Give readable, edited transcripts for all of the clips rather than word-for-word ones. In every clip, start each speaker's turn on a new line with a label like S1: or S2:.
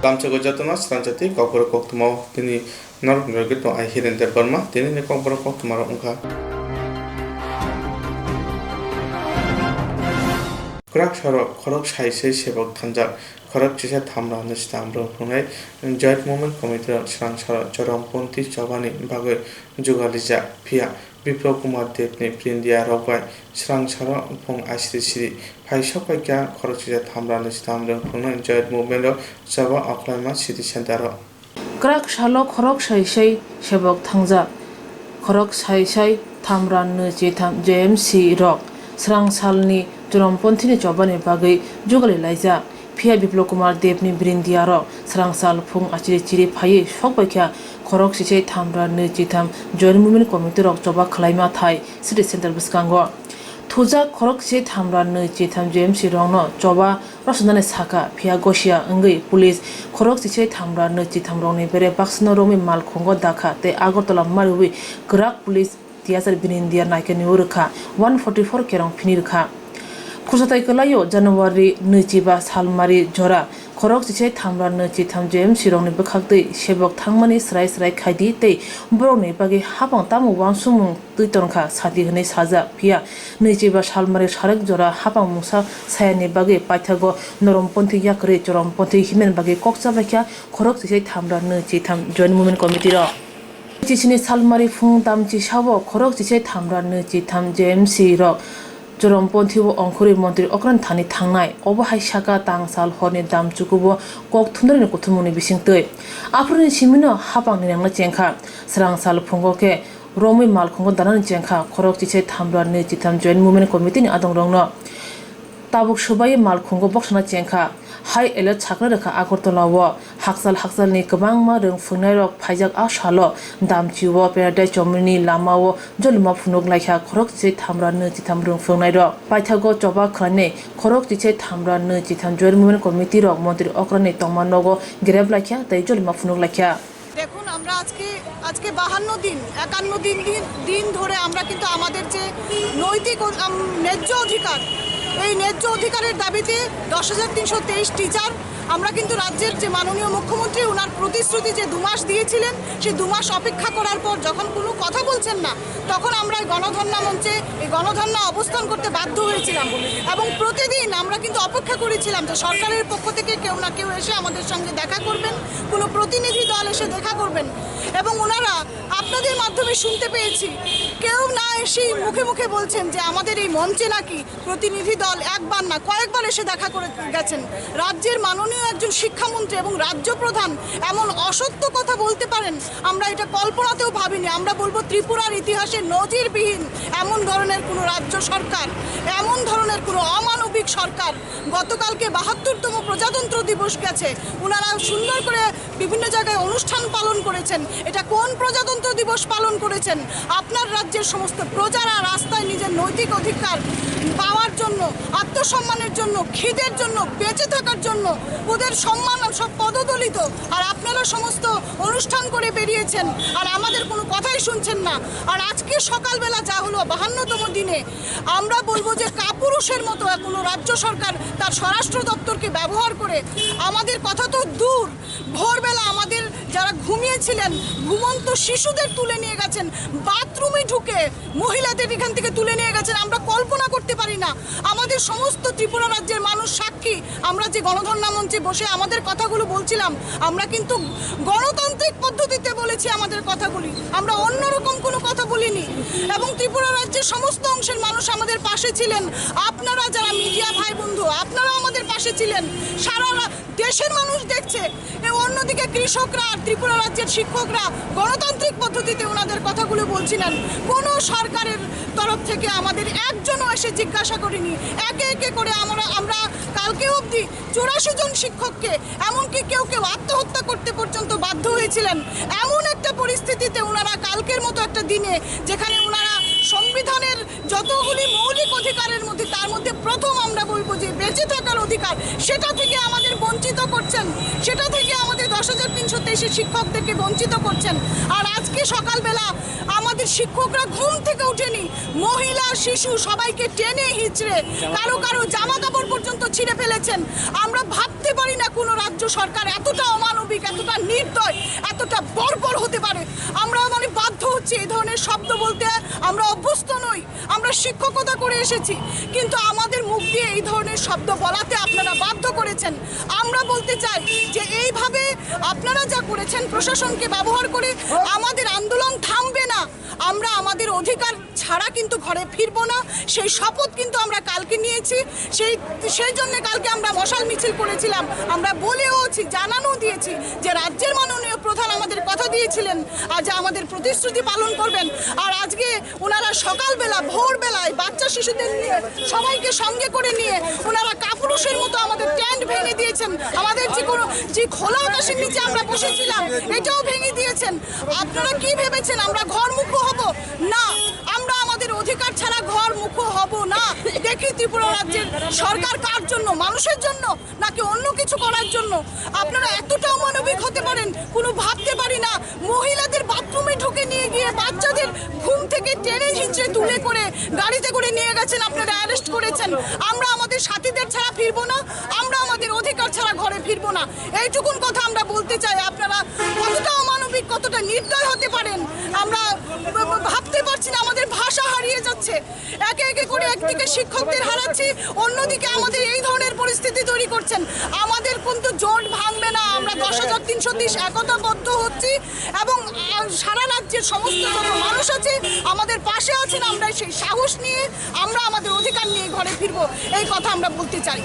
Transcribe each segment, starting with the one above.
S1: Lamchago Jatana, Swrangchati, Kokborok Koktwma, Tini Norgito, I hear in the Burma, Tini Kokborok Koktwma Unka. Korak Shoro, Korok Shai Shebok Tanja, Korak Chisha Tamra, Nestambro, Pune, Joint Movement Committee, Swrangchati, Joram Ponti, Chavani, Bago, Jugalija, Pia, Kokborok Depni, Prindia Rogai, Swrangchati, Pong Ashri, Paishoka, Korak Chisha Tamra, Nestambro, Pune, Joint Movement of Sava Koktwma City Center.
S2: Korak Shalo, Korok Shai Shebok Tanja, Korok Shai Tamra, Nujitam, JMC Rock, Swrangchati. Jorampontini Chobani Bagai, Jugali Liza, Pia Kokborok Depni Brindiaro, Swrangchati Pung Achiri Pai, Shokbaka, Korok Shiche Tamra Nujitam, Joint Movement Committee of Joba Koktwma Thai, City Center Biskango. Tuja Korok Shiche Tamra Nujitam James Rono, Joba, Rosanane Saka, Pia Goshia, Ungi, Police, Korok Shiche Tamra Nujitam Roni, Bere Baxno Romi Malkongo Daka, the Agotola Marui, Grak Police, Tiazar Brindia Nike Urka, 144 Kerong Pinirka. Kusatai Kalayo, January, Nujiba, Salmari, Jora, Korok Shiche Tamra Nujitam James Sironi Bakakti, Shebok Tangmani, Srai Kaidi, Te, Broni, Bagi, Habang Tamu, Wansum, Tutonka, Sadi Hane Saza, Pia, Nujiba, Salmari, Sharek Jora, Habang Musa, Sayani Bagi, Patago, Noramponti Yakre, Joramponti, Himen Bagi, Koksavaka, Korok Shiche Tamra Nujitam, Joint Movement Committee. Chichini Salmari Fung Damchi Shavo, Korok Shiche Tamra Nujitam James Siro. Joramponti Onkuri Montri Okran Tani Tangnai, Obahai Shaka Tangsal Horni Dam Chukubo, Koktwma Kutumuni Bishingtui. Aprin Shimino, Habang Nanga Jenka, Swrangchati Pungoke, Romi Malkongo Danan Jenka, Korok Shiche Tamra Nujitam Joint Movement Committee Adong Rongno. Tabuk Shubai Malkongo Boxna Jenka. High alert Chakraka Akortolawa, Haksal ni Kabangma, Funero, Pajak Ashalo, Dam Chiwo, Paradise Germany, Lamao, Jolima Funok like Korok Shiche Tamra Nujitam Rung Funero, Patago Joba Krane, Korok Shiche Tamra Nujitam Joint Movement Committee of Montri Okrane Tomanogo, Greb like the Jolima Funok like.
S3: দেখুন আমরা আজকে 52 দিন ধরে আমরা কিন্তু আমাদের যে নৈতিক ন্যায্য অধিকার এই ন্যায্য অধিকারের দাবিতে 10,323 টিচার আমরা কিন্তু রাজ্যের যে মাননীয় মুখ্যমন্ত্রী ওনার প্রতিশ্রুতি যে 2 মাস দিয়েছিলেন সেই 2 মাস অপেক্ষা করার পর যখন কোনো কথা বলছেন না তখন আমরা গণধর্ণা মঞ্চে এই গণধর্ণা অবস্থান করতে বাধ্য হয়েছিলাম এবং প্রতিদিন আমরা কিন্তু অপেক্ষা করেছিলাম যে সরকারের পক্ষ থেকে কেউ না কেউ এসে আমাদের সঙ্গে দেখা করবেন কোনো প্রতিনিধি দল এসে দেখা করবেন এবং ওনারা আপনাদের মাধ্যমে শুনতে পেয়েছি কেউ না এসে মুখে মুখে বলছেন যে আমাদের এই মঞ্চে নাকি প্রতিনিধি দল একবার না কয়েকবার এসে দেখা করে গেছেন রাজ্যের মাননীয় একজন শিক্ষামন্ত্রী এবং রাজ্য প্রধান এমন অসত্য কথা বলতে পারেন আমরা এটা কল্পনাতেও ভাবিনি আমরা বলবো ত্রিপুরার ইতিহাসে নজিরবিহীন এমন ধরনের কোনো রাজ্য সরকার এমন ধরনের কোনো অমানবিক সরকার গতকালকে 72তম প্রজাতন্ত্র দিবস গেছে ওনারা সুন্দর করে বিভিন্ন জায়গায় অনুষ্ঠান পালন করেছেন এটা কোন প্রজাতন্ত্র দিবস পালন করেছেন আপনার রাজ্যের সমস্ত প্রজারা রাস্তায় নিজের নৈতিক অধিকার পাওয়ার জন্য আত্মসম্মানের জন্য খিদের জন্য বেঁচে থাকার জন্য ওদের সম্মান সব পদদলিত আর আপনারা সমস্ত অনুষ্ঠান করে বেরিয়েছেন আর আমাদের কোনো কথাই শুনছেন না আর আজকে সকালবেলা যা হলো 52তম দিনে আমরা বলবো যে কাপুরুষের মতো কোনো রাজ্য সরকার তার স্বরাষ্ট্র দপ্তরকে ব্যবহার করে আমাদের কথা তো দূর ভোরবেলা আমাদের যারা ঘুমিয়েছিলেন ঘুমন্ত শিশুদের তুলে নিয়ে গেছেন বাথরুমে ঢুকে মহিলাদের এখান থেকে তুলে নিয়ে গেছেন আমরা কল্পনা করতে পারি না আমাদের সমস্ত ত্রিপুরা রাজ্যের মানুষ সাক্ষী আমরা যে গণধর্ণা মঞ্চে বসে আমাদের কথাগুলো বলছিলাম আমরা কিন্তু গণতান্ত্রিক পদ্ধতিতে বলেছি আমাদের কথাগুলি আমরা অন্যরকম কোনো কথা বলিনি এবং ত্রিপুরা রাজ্যের সমস্ত অংশের মানুষ আমাদের পাশে ছিলেন আপনারা যারা মিডিয়া ভাই বন্ধু আপনারা আমাদের পাশে ছিলেন সারা দেশের মানুষ দেখছে অন্যদিকে কৃষকরা আর ত্রিপুরা রাজ্যের শিক্ষকরা গণতান্ত্রিক পদ্ধতিতে ওনাদের কথাগুলো বলছিলেন কোনো সরকারের তরফ থেকে আমাদের একজনও এসে জিজ্ঞাসা করিনি একে একে করে আমরা কালকে অবধি 84 জন শিক্ষককে এমনকি কেউ আত্মহত্যা করতে পর্যন্ত বাধ্য হয়েছিলেন এমন একটা পরিস্থিতিতে ওনারা কালকের মতো একটা দিনে যেখানে ওনারা সংবিধানের যতগুলি মৌলিক অধিকারের মধ্যে তার মধ্যে প্রথম আমরা বলবো যে বেঁচে থাকার অধিকার সেটা থেকে আমাদের বঞ্চিত করছেন সেটা থেকে আমাদের 10,323 শিক্ষকদেরকে বঞ্চিত করছেন আর আজকে সকালবেলা আমাদের শিক্ষকরা ঘুম থেকে উঠেনি মহিলা শিশু সবাইকে টেনে হিচড়ে কারো জামা কাপড় পর্যন্ত ছিঁড়ে ফেলেছেন। আমরা ভাবতে পারি না কোনো রাজ্য সরকার এতটা অমানবিক, এতটা নির্দয়, এতটা বর্বর হতে পারে। আমরা বাধ্য হচ্ছি এই ধরনের শব্দ বলতে। আমরা অভ্যস্ত নই, আমরা শিক্ষকতা করে এসেছি, কিন্তু আমাদের মুখ দিয়ে এই ধরনের শব্দ বলাতে আপনারা বাধ্য করেছেন। আমরা বলতে চাই যে এইভাবে আপনারা যা করেছেন প্রশাসনকে ব্যবহার করে, আমাদের আন্দোলন থামবে না। আমরা আমাদের অধিকার ছাড়া কিন্তু ঘরে ফিরবো না, সেই শপথ কিন্তু আমরা কালকে নিয়েছি। সেই জন্য কালকে আমরা মশাল মিছিল করেছিলাম। আমরা বলেওছি, জানানো দিয়েছি যে রাজ্যের মাননীয় প্রধান আমাদের কথা দিয়েছিলেন আজ আমাদের প্রতিশ্রুতি পালন করবেন। আর আজকে ওনারা সকালবেলা ভোরবেলায় বাচ্চা শিশুদের নিয়ে, সবাইকে সঙ্গে করে নিয়ে ওনারা কাপুরুষের মতো আমাদের টেন্ট ভেঙে দিয়েছেন। আমাদের যে খোলা আকাশের নিচে আমরা বসেছিলাম এটাও ভেঙে দিয়েছেন। আপনারা কি ভেবেছেন আমরা ঘরমুখো হব? না, আমরা আমাদের অধিকার ছাড়া ঘরমুখো হব না। দেখি ত্রিপুরা রাজ্যের সরকার কার জন্য, মানুষের জন্য নাকি অন্য কিছু করার জন্য? আপনারা এতটা অমানবিক হতে পারেন কোনো ভাবতে পারি না। মহিলাদের বাথরুমে ঢুকে নিয়ে গিয়ে বাচ্চাদের ঘুম থেকে টেনে হিঁচড়ে তুলে করে গাড়িতে করে নিয়ে গেছেন, আপনারা অ্যারেস্ট করেছেন। আমরা আমাদের সাথীদের ছাড়া ফিরবো না, আমরা আমাদের অধিকার ছাড়া ঘরে ফিরবো না। এইটুকুন কথা আমরা বলতে চাই। আপনারা কতটা অমানবিক, কতটা নির্দয় হতে পারেন আমরা ভাবতে পারছি না। আমাদের ভাষা হারিয়ে যাচ্ছে। একে একে করে একদিকে শিক্ষকদের হারাচ্ছি, অন্যদিকে আমাদের এই ধরনের পরিস্থিতি তৈরি করছেন। আমাদের কিন্তু জোট ভাঙবে না। আমরা 10,330 একতাবদ্ধ হচ্ছি এবং সারা রাজ্যের সমস্ত যত মানুষ আছে আমাদের পাশে আছেন। আমরা সেই সাহস নিয়ে আমরা আমাদের অধিকার নিয়ে ঘরে ফিরবো, এই কথা আমরা বলতে চাই।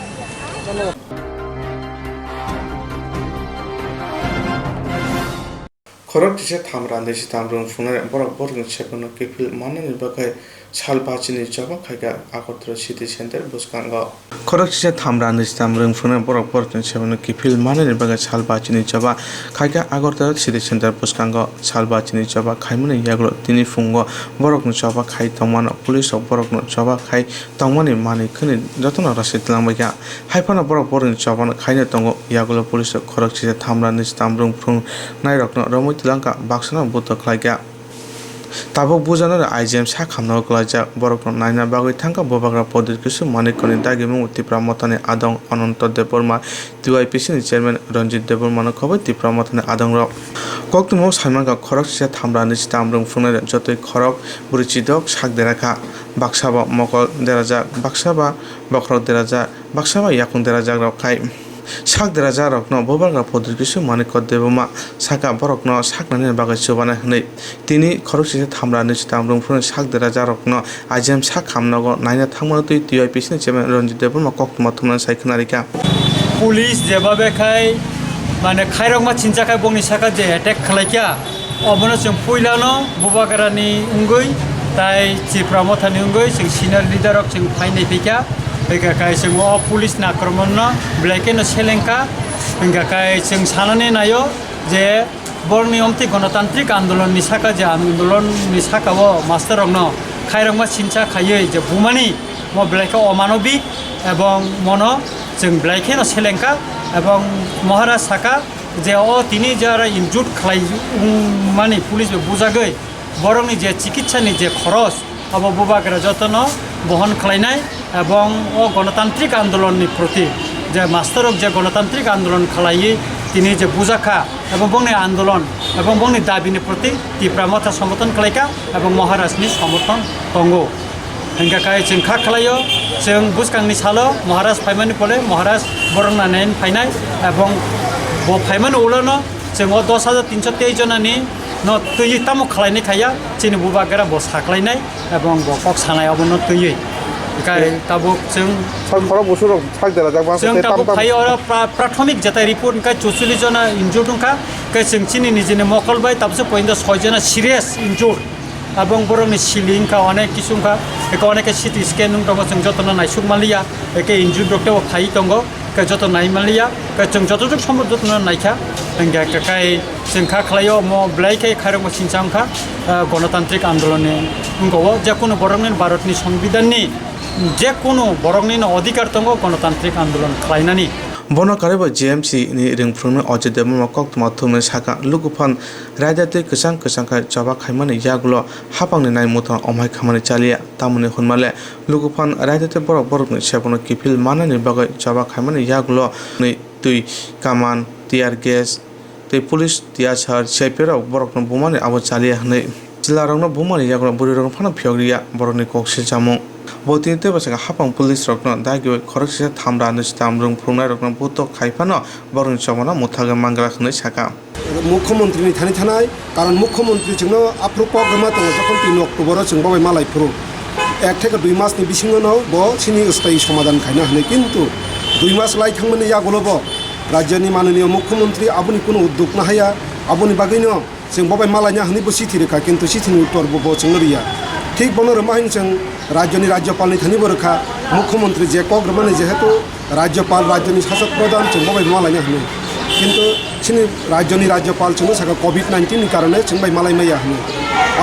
S1: खरक जिसे थामरान देश तामरुं फुंगनाय बरक बरक सेपनो किफिल माननानि बागै सालबाचिनि जबा खायगा आगरतला सिटी सेन्टार बुसकांगा खरक जिसे थामरान देश तामरुं फुंगनाय बरक बरक सेपनो किफिल माननानि बागै सालबाचिनि जबा खायगा आगरतला सिटी सेन्टार बुसकांगा सालबाचिनि जबा खायमनि याग्लो तिनि फुंगो बरकनो जबा खाय तंमानो पुलिस बरकनो जबा खाय तंमानि मानि खनि जतन रासिद लांबायगा हायफाना बरक बरक जबानो खायनो तंगो याग्लो पुलिस खरक जिसे थामरान देश तामरुं फुंगनाय रकनो रमै langka baksana buto khlaiga tabok bujano IGM sa khamna klaija borokno naina bagoi thangka bobagra podir kisu manikoni dagimu tipramotani adong ananta deborma TYPC ni chairman Ranjit debormano khobai tipramotani adong ro Koktwma saimanga khorok se thamrani tamrung funai jotoi khorok burichidok sakderakha baksaba mokol deraja baksaba bokrok deraja baksaba yakun deraja rok khai sak deraja rokno bobagra podir kisu manikot deborma saka borokno saknani bagai chobana hnei tini khorok se thamrani tamrung funai sak deraja rokno IGM sak khamnago naina thangmano tui TYPC ni chairman Ranjit deborma Koktwma thumna saikhnarika
S4: police যেভাবে খায় মানে খাইরকমা চিন্তা খায় বংনি সাকা যে attack খালাইকা অবনো जों পইলানো বুবাগারানি উঙ্গই তাই চিপ্রামথানি উঙ্গই जों senior লিডারক जों ফাইনাই ফিকা बेगाखाय जों पुलिस आक्रमण ब्लैकेन सेलेंका बेगाखाय जों सानानै नायो जे बरनि अमति गणतान्त्रिक आन्दोलन नि साका जे आन्दोलन नि साकाओ मास्टर रंनो खायरंमा सिनसा खायै जे बुमानि म ब्लैके अमानबिक एवं मनो जों ब्लैकेन सेलेंका एवं महाराज साका जे तिनि जारा इनजुट खालाय माने पुलिस बुजागै बरंनि जे चिकित्सानि जे खरच अब बुबागरा जतन बहन खालायनाय এবং গণতান্ত্রিক আন্দোলনের প্রতি যে মাস্টারক যে গণতান্ত্রিক আন্দোলন খালাইয়ে তিনি যে বুঝাখা এবং বংনি আন্দোলন এবং বংনি দাবিनि প্রতি তীব্রমতা সমর্থন খালাইকা এবং মহারাজनि সমর্থন দंगो हिंगाखाय जों खा खालायो जों बुसकांनि सालो महाराज फाइमानि पले महाराज बरंनानै फाइनाय এবং ब फाइमानि उलनो जों 10,323 जनानि न तैयै तामु खालायनाय खाया जोंनि बुबागरा ब साख्लायनाय এবং ब कक सानाय अबनो तैयै ताबुक जों प्राथमिक जता रिपोर्ट का 44 जना इन्जुर्ड उनका जों चिनि निजेने मकलबाय ताबसो पॉइंट 6 जना सीरियस इन्जुर्ड এবং बरंनि सिलिं का अनेक किसुंका एका अनेक सिटी स्कैन दङ जों जतन नायसुक मालिया एके इन्जुर्ड डक्टर फाइ दङ के जतन नाय मालिया के जों जतजों सम जतन नायखा इंगा काय जों खा खालायो म ब्लाइके खारंग सिनसांखा गणतान्त्रिक आन्दोलननि उंगो जे कोनो बरंनि भारतनि संविधाननि जे कोनो बरंनि अधिकार दङ गणतान्त्रिक आन्दोलन खालायनानि
S1: Bonokarebo GMC ni ringfrungno ojedemo Koktwma thumni saka lukufan raidate kesang kai jaba khaimani yagulo hapangni nai mutan omhai khamani chalia tamuni hunmale lukufan raidate borok ni sebono kifil manani bagai jaba khaimani yagulo ni tui kaman tiar gas te police tiachar sepera borokno bumani abo chalia hnai jilarokno bumani yagulo burirok phana phiogriya borokni kokse jamung Botinite basaka hapang police rokno dagi khorokse thamra ni stamrung phungnai rokno buto khaifano borong chamana muthaga mangra khne saka
S5: মুখ্যমন্ত্রী Thani থানায় কারণ মুখ্যমন্ত্রী जोंनो approve প্রগ্রামা দङ যখন 3 October जों बाबाय मालाय फुरु 1 থেকে 2 মাসनि बिसिङाव ब सिनि स्थायी समाधान खायनो हाने किन्तु 2 मास लायखांमोन यागलबो राज्यनि माननीय मुख्यमंत्री आबुनि कोनो उद्योग ना हाया आबुनि बागैनो जों बाबाय मालायनि हानि बो सिथि रेखा किन्तु सिथिनि उत्तर बो जों रिया ठीक बनोरमा जों राज्यनि राज्यपालनि थानि बरखा मुख्यमंत्री जे प्रग्रामनि जेहेतु राज्यपाल राज्यनि शासक प्रधान जों बाबाय मालायनि हानि किन्तु सिनि राज्यनि राज्यपाल जों साका कोविड-19 नि कारणे जों बाय मालाय माया हानि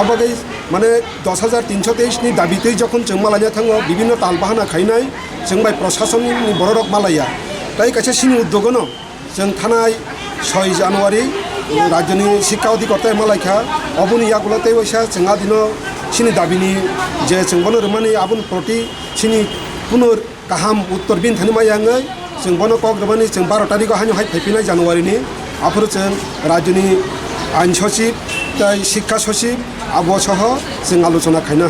S5: आबागै माने 10323 नि दाबिते जखन जों मालायनि थाङो विभिन्न तालबाहाना खायनाय जों बाय प्रशासननि बररक मालाया ताई काছে सिनि उद्योगनो जों थानाय 6 জানুয়ারি राज्यनि शिक्षा अधिकर्ता मालायखा अबुनि यागुलते वैसा जोंहा दिनो सिनि दाबिनि जे जों बनोरमानि आबुन प्रति सिनि पुनर गाहाम उत्तर बिन थानि मायांगै जों बनो प्रग्रामनि जों 12 तारिखआव हानि हाय फैफिनाय जानुवारिनि आफोर जों राज्यनि आइन सचिब ताई शिक्षा सचिब आबसह जों आलोचना खायनो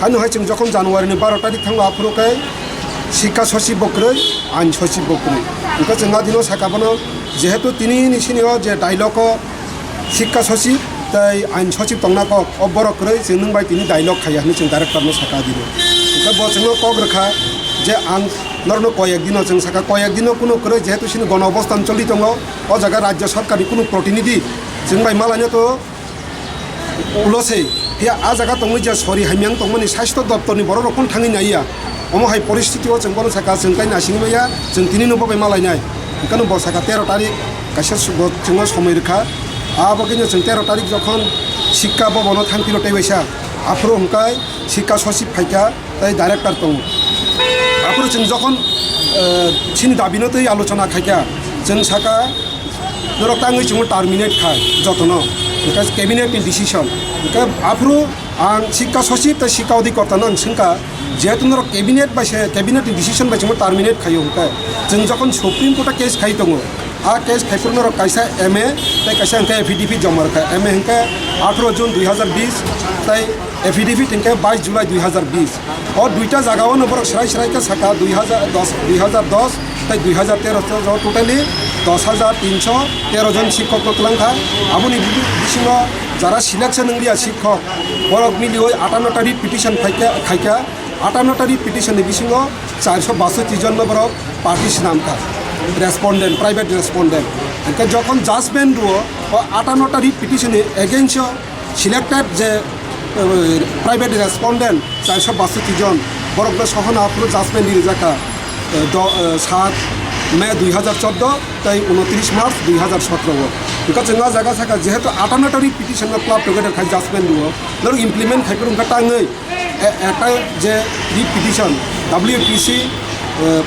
S5: हानो हाय जों जखन जानुवारिनि 12 तारिख थांगो आफोरखाय शिक्षा सचिब बक्रै आइन सचिब बक्रै इनका जोंहा दिनो साकाबनो जेहेतु तिनि निसिनियो जे डायलग शिक्षा सचिब ताई आइन सचिब तंगनाको अबरक्रै जों नंबाय तिनि डायलग खाया जों डाइरेक्टरनो साका दिनो इनका बजोंनो कग्रखा जे आं नरनो कयेक दिनो जों साका कयेक दिनो कुनो करे जेहेतु सिनि गण अवस्थान चलि दङ अ जागा राज्य सरकारनि कुनो प्रतिनिधि जों बाय मालायनो तो उलसै या आ जागा दङ जे सरि हामियां दंमोन स्वास्थ्य दप्तरनि बर रखन थाङै नाया अमहाय परिस्थितियाव जों बनो साका जों गाय नासिङैया जों तिनिनो बाय मालायनाय इखानो बसाका 13 तारिख कासे जों समय रेखा आबागिनो जों 13 तारिख जखन शिक्षा भवनाव थांफिनो तैवैसा आफरो हमकाय शिक्षा सचिब फायका ताई डाइरेक्टर दङ आफरो जों जखन सिनि दाबिनो तै आलोचना खायका जों साका नरक ताङै जों टार्मिनेट खाय जतन बिकज कैबिनेट डिसिजन बिकज आफरो आं शिक्षा सचिब ताई शिक्षा अधिकर्ता नों सोंका जेहेतु नरक कैबिनेट डिसिजन बाय जों टार्मिनेट खायो हमकाय जों जखन सुप्रीम कोर्ट केस खाय दङ आ केस खायफोर नरक कैसा एमए ताई कैसा हमका एफिडेविट जमा रखा एमए हमका 18 जून 2020 ताई एफिडेविट हमका 22 जुलाई 2020 और दुईटा जगह नबर सराय का साका 2010 ताई 2013 टोटाली 10,313 जन शिक्षक तलांखा आबुनि बिसिङाव যারা সিলেকশন इंडिया शिक्षक बरक मिलियो 58टा रिट पिटिशन खायका 58टा रिट पिटिशननि बिसिङाव 462 जन बरक पार्टिस नामखा रेस्पन्डेंट प्राइवेट रेस्पन्डेंट इनका जखन जाजमेंट दो 58टा रिट पिटिशन एगेंस्ट सिलेक्टेड जे प्राइवेट रेस्पन्डेंट 462 जन बरक सहन आफरो जाजमेंट रिजाका 7 मे 2014 ताई 29 मार्च 2017 इनका जोंहा जागा साका जेहेतु 58टा रिट पिटिशन क्लाब टुगेदर खाय जाजमेंट दो नर इमप्लिमेंट खायफोर उनका टाङै एटा जे रिट पिटिशन WPC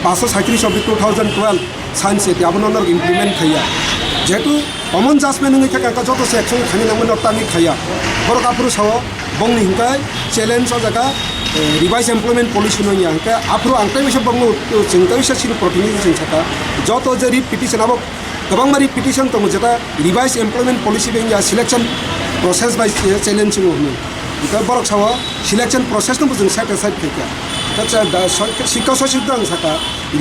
S5: 537/2012 साइंस एटी आबो नर इमप्लिमेंट खाया जेहेतु कमन जाजमेंट नङै थाका जत सेक्शन खानि नामन टाङै खाया बरक आफरो साव बंनि हिंकाय चैलेंज जागा रिवाइज एमप्लॉयमेंट पॉलिसी नङिया हिंका आफरो आंताय बिसे बंनो जोंताय बिसे सिनि प्रतिनिधि जों साका जत जे रिट पिटिशन आबो गोबां मारि पिटिशन दङ जेता रिवाइज एमप्लॉयमेंट पॉलिसी बेंया सिलेक्शन प्रोसेस बाय चैलेंज जों होनो इका बरक साव सिलेक्शन प्रोसेस नबो जों सैटिस्फाइड फैका शिक्षा सचिब दं साका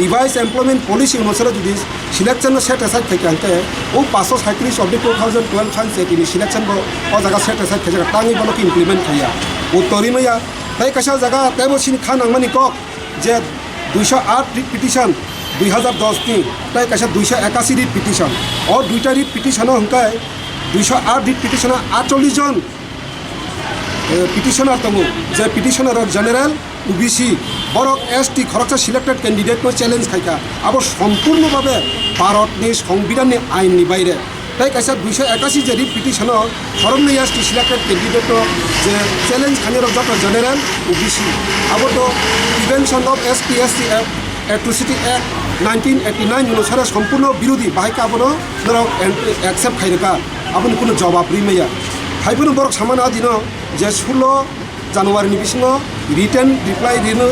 S5: रिवाइज एमप्लॉयमेंट पॉलिसी अनुसार जुदि सिलेक्शन सैटिस्फाइड फैका हंते ओ 537/2012 साइंस एटी सिलेक्शन बो ओ जागा सैटिस्फाइड फैका टाङै बनो इमप्लिमेंट खाया उत्तरिमया ताई कशा जागा तेबो सिनि खानांगमानि कक जे 208 रिट पिटिशन 2010 नि ताई कशा 281 रिट पिटिशन और दुईटा रिट पिटिशन हंकाय 208 रिट पिटिशन 48 जन पिटिशनार दङ जे पिटिशनार जनरल OBC बरक ST खरकसा सिलेक्टेड कैंडिडेट को चैलेंज खायका अब सम्पूर्ण भावे भारतनि संविधाननि आइननि बायरे ताई कैसा 281 जे रिट पिटिशन फरमनि ST सिलेक्टेड कैंडिडेट जे चैलेंज खानेर जत जनरल OBC अब तो prevention of ST atrocity act 1989 अनुसार सम्पूर्ण विरोधी बाहाय आबो एक्सेप्ट खाइरका आबो कुनो जवाब रिमैया हाइबो बरक सामाना दिनो जे 16 जानुवारी बिसिङाव रिटेन रिप्लाइ दिनो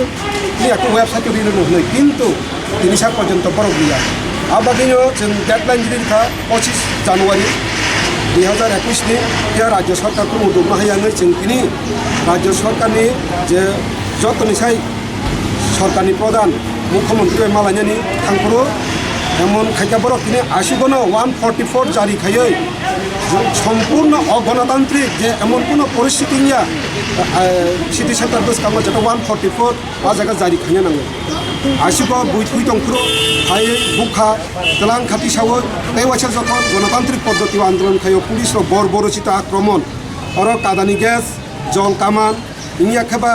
S5: एक वेबसाइट दिनो होनो किन्तु दिनैसा पर्यन्त बरक गैया आबादिनो जों डेडलाइन दिनखा 25 जानुवारी 2021 नि राज्य सरकारखौ मदद हायाङै जों दिनै राज्य सरकारनि जे जतनिसाय सरकारनि प्रधान मुख्यमंत्री मालायनि थांखरो एमन खायका बरक दिनै आसिगनो 144 जारी खायै सम्पूर्ण अगणतांत्रिक जे एमन कोनो परिस्थिति निया सिटी सेंटर बस कामो जेटा 144 आ जायगा जारी खायनो नांगौ आसिगो बुथुइ दंखरो हाय बुखा तलां खाथि सावो तेवासा जखन गणतांत्रिक पद्धति आंदोलन खायो पुलिस रो बर्बरचित आक्रमण और कादानी गैस जल कामान इनिया खेबा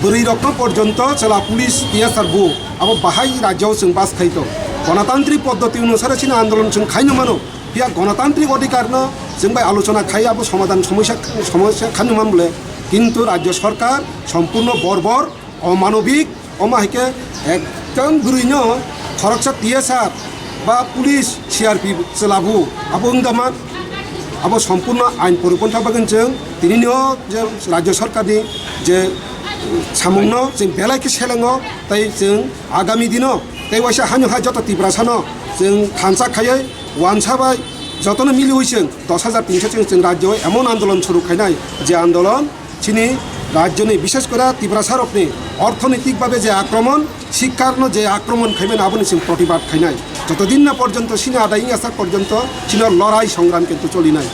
S5: बोरै रकम पर्यन्त चला पुलिस टीएसआर बो अब बाहाय राज्यों जों बास खायतो गणतांत्रिक पद्धति अनुसार चिना आंदोलन जों खायनो मानो बिया गणतांत्रिक अधिकार न जों बाय आलोचना खाय अब समाधान समस्या खानो मानले किन्तु राज्य सरकार सम्पूर्ण बर्बर अमानविक अमाहिके एकदम गुरैनो खरकसा टीएसआर बा पुलिस सीआरपी चलाबो अब उंदामान अब सम्पूर्ण आइन परिपन्था बागन जों दिनैनो जे राज्य सरकारनि जे सामुंनो जों बेलायखि सेलाङो ताई जों आगामी दिनो तेवासा हानो हा जत तिब्रासानो जों थानसा खायै वानसाबाय जतनो मिलि होइसों 10,300 जों राज्योआव एमन आंदोलन शुरू खायनाय जे आंदोलन चिनी राज्यनि विशेष করে তিব্রাসারপনি অর্থনৈতিকভাবে যে আক্রমণ শিক্ষার যে আক্রমণ খাইবেন আপনি সিং প্রতিবাদ খাইনাই যতদিন না পর্যন্ত সিনে আদায়ী আসা পর্যন্ত চীনের লড়াই সংগ্রাম কিন্তু চলি নাই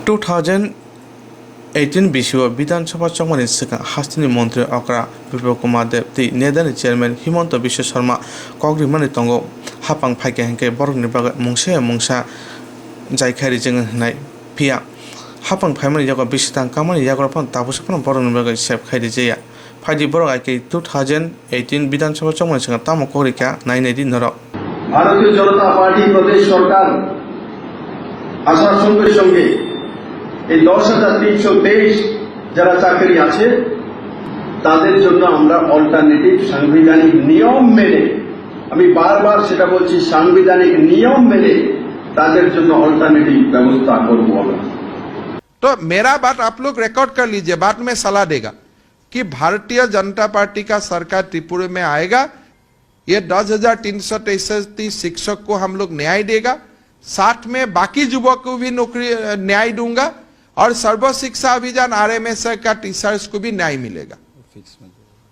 S1: 2018 বিশ্বীয় বিধানসভা চকমানি সিগাं हास्तिनि मन्त्री अग्रा कोक्तमा देव ति नेदानि चेयरमैन हिमंत विश्व शर्मा कग्रिमानि तंगो हापां फाइके हेंके बरकनि बागै मुंसा जायखारि जों होनाय फिया हापां फाइमानि जागा बिसितां कामानि जाग्राफोर ताबुसफोर बरकनि बागै सेब खायदि जाया फाइदि बरक आइके 2018 বিধানসভা চকমাनि सिगां तामो कग्रिका नायनाय दिन नर
S6: ভারতীয় জনতা পার্টি প্রদেশ সরকার আসার সঙ্গে সঙ্গে এই 10,323 যারা চাকরি আছে তাদের জন্য আমরা অল্টারনেটিভ সাংবিধানিক নিয়ম মেনে আমি বারবার সেটা বলছি সাংবিধানিক নিয়ম মেনে তাদের জন্য অল্টারনেটিভ ব্যবস্থা করব আমরা
S7: तो मेरा बात आप लोग रिकॉर्ड कर लीजिए बाद में सलाह देगा कि भारतीय जनता पार्टी का सरकार त्रिपुरा में आएगा ये 10,333 शिक्षक को हम लोग न्याय देगा साथ में बाकी युवक को भी नौकरी न्याय दूंगा और सर्व शिक्षा अभियान आरएमएस का टीचर्स को भी न्याय मिलेगा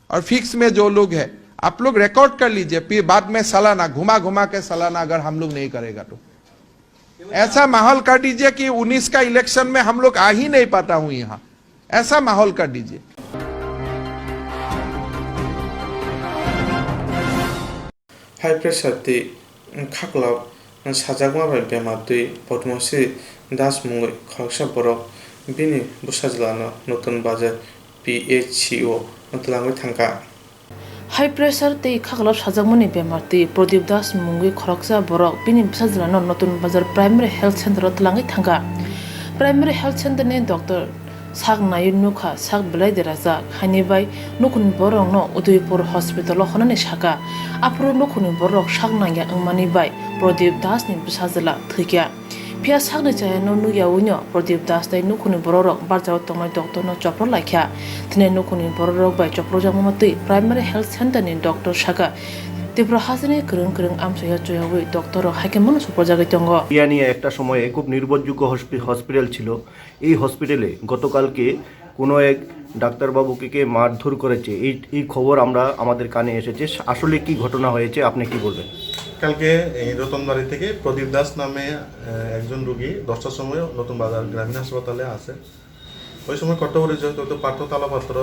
S7: और फिक्स में जो लोग है आप लोग रिकॉर्ड कर लीजिए फिर बाद में सालाना घुमा घुमा के सालाना अगर हम लोग नहीं करेगा तो ऐसा माहौल कर दीजिए कि 19 का इलेक्शन में हम लोग आ ही नहीं पाता हूं यहाँ ऐसा माहौल कर दीजिए
S1: हाई प्रेसार ति खाकलाब साजागमा बाय बेमार दै पद्मश्री दास मुङै खरकसा बरक बिनि बुसाजलानो नतुन बाजार PHCO नतलाङै थांगा
S2: हाई प्रेसार तै खागलाब साजागमनि बेमार तै प्रदीप दास मुंगै खरकसा बरक बिनि बुसाजलानो नतुन बाजार प्राइमारी हेल्थ सेंटर तलाङै थांगा प्राइमारी हेल्थ सेंटर नि डॉक्टर साग नायु नुखा साग बिलाइ देराजा खानिबाय नुकुन बरक न उदयपुर हॉस्पिटल हननि सागा आफरो नुकुन बरक साग नांया अंमानि बाय प्रदीप दास नि बुसाजला थैया फिया सागनि चायनो नुयावनो प्रदीप दास तै नुकुन बरक बारजाव तंनाय डॉक्टर न चप्र लाखिया दिनै नुकुन बरक बाय चप्र जाममतै प्राइमारी हेल्थ सेंटर नि डॉक्टर सागा तीव्र हाजने करं आमसया जयावै डॉक्टर हाकेमन सुपरजागै दङ
S8: ইয়া নিয়ে একটা সময়ে খুব নির্ভরযোগ্য হসপিটাল ছিল এই হসপিটালে গতকালকে কোনো এক ডাক্তারবাবুকে মারধর করেছে এই খবর আমরা আমাদের কানে এসেছে আসলে কি ঘটনা হয়েছে আপনি কি বলবেন
S9: কালকে এই রতনবাড়ি থেকে প্রদীপ দাস নামে একজন রোগী 10টার সময় নতুন বাজার গ্রামীণ হাসপাতালে আসে ওই সময় কর্তব্যরত পার্থতালাপাত্র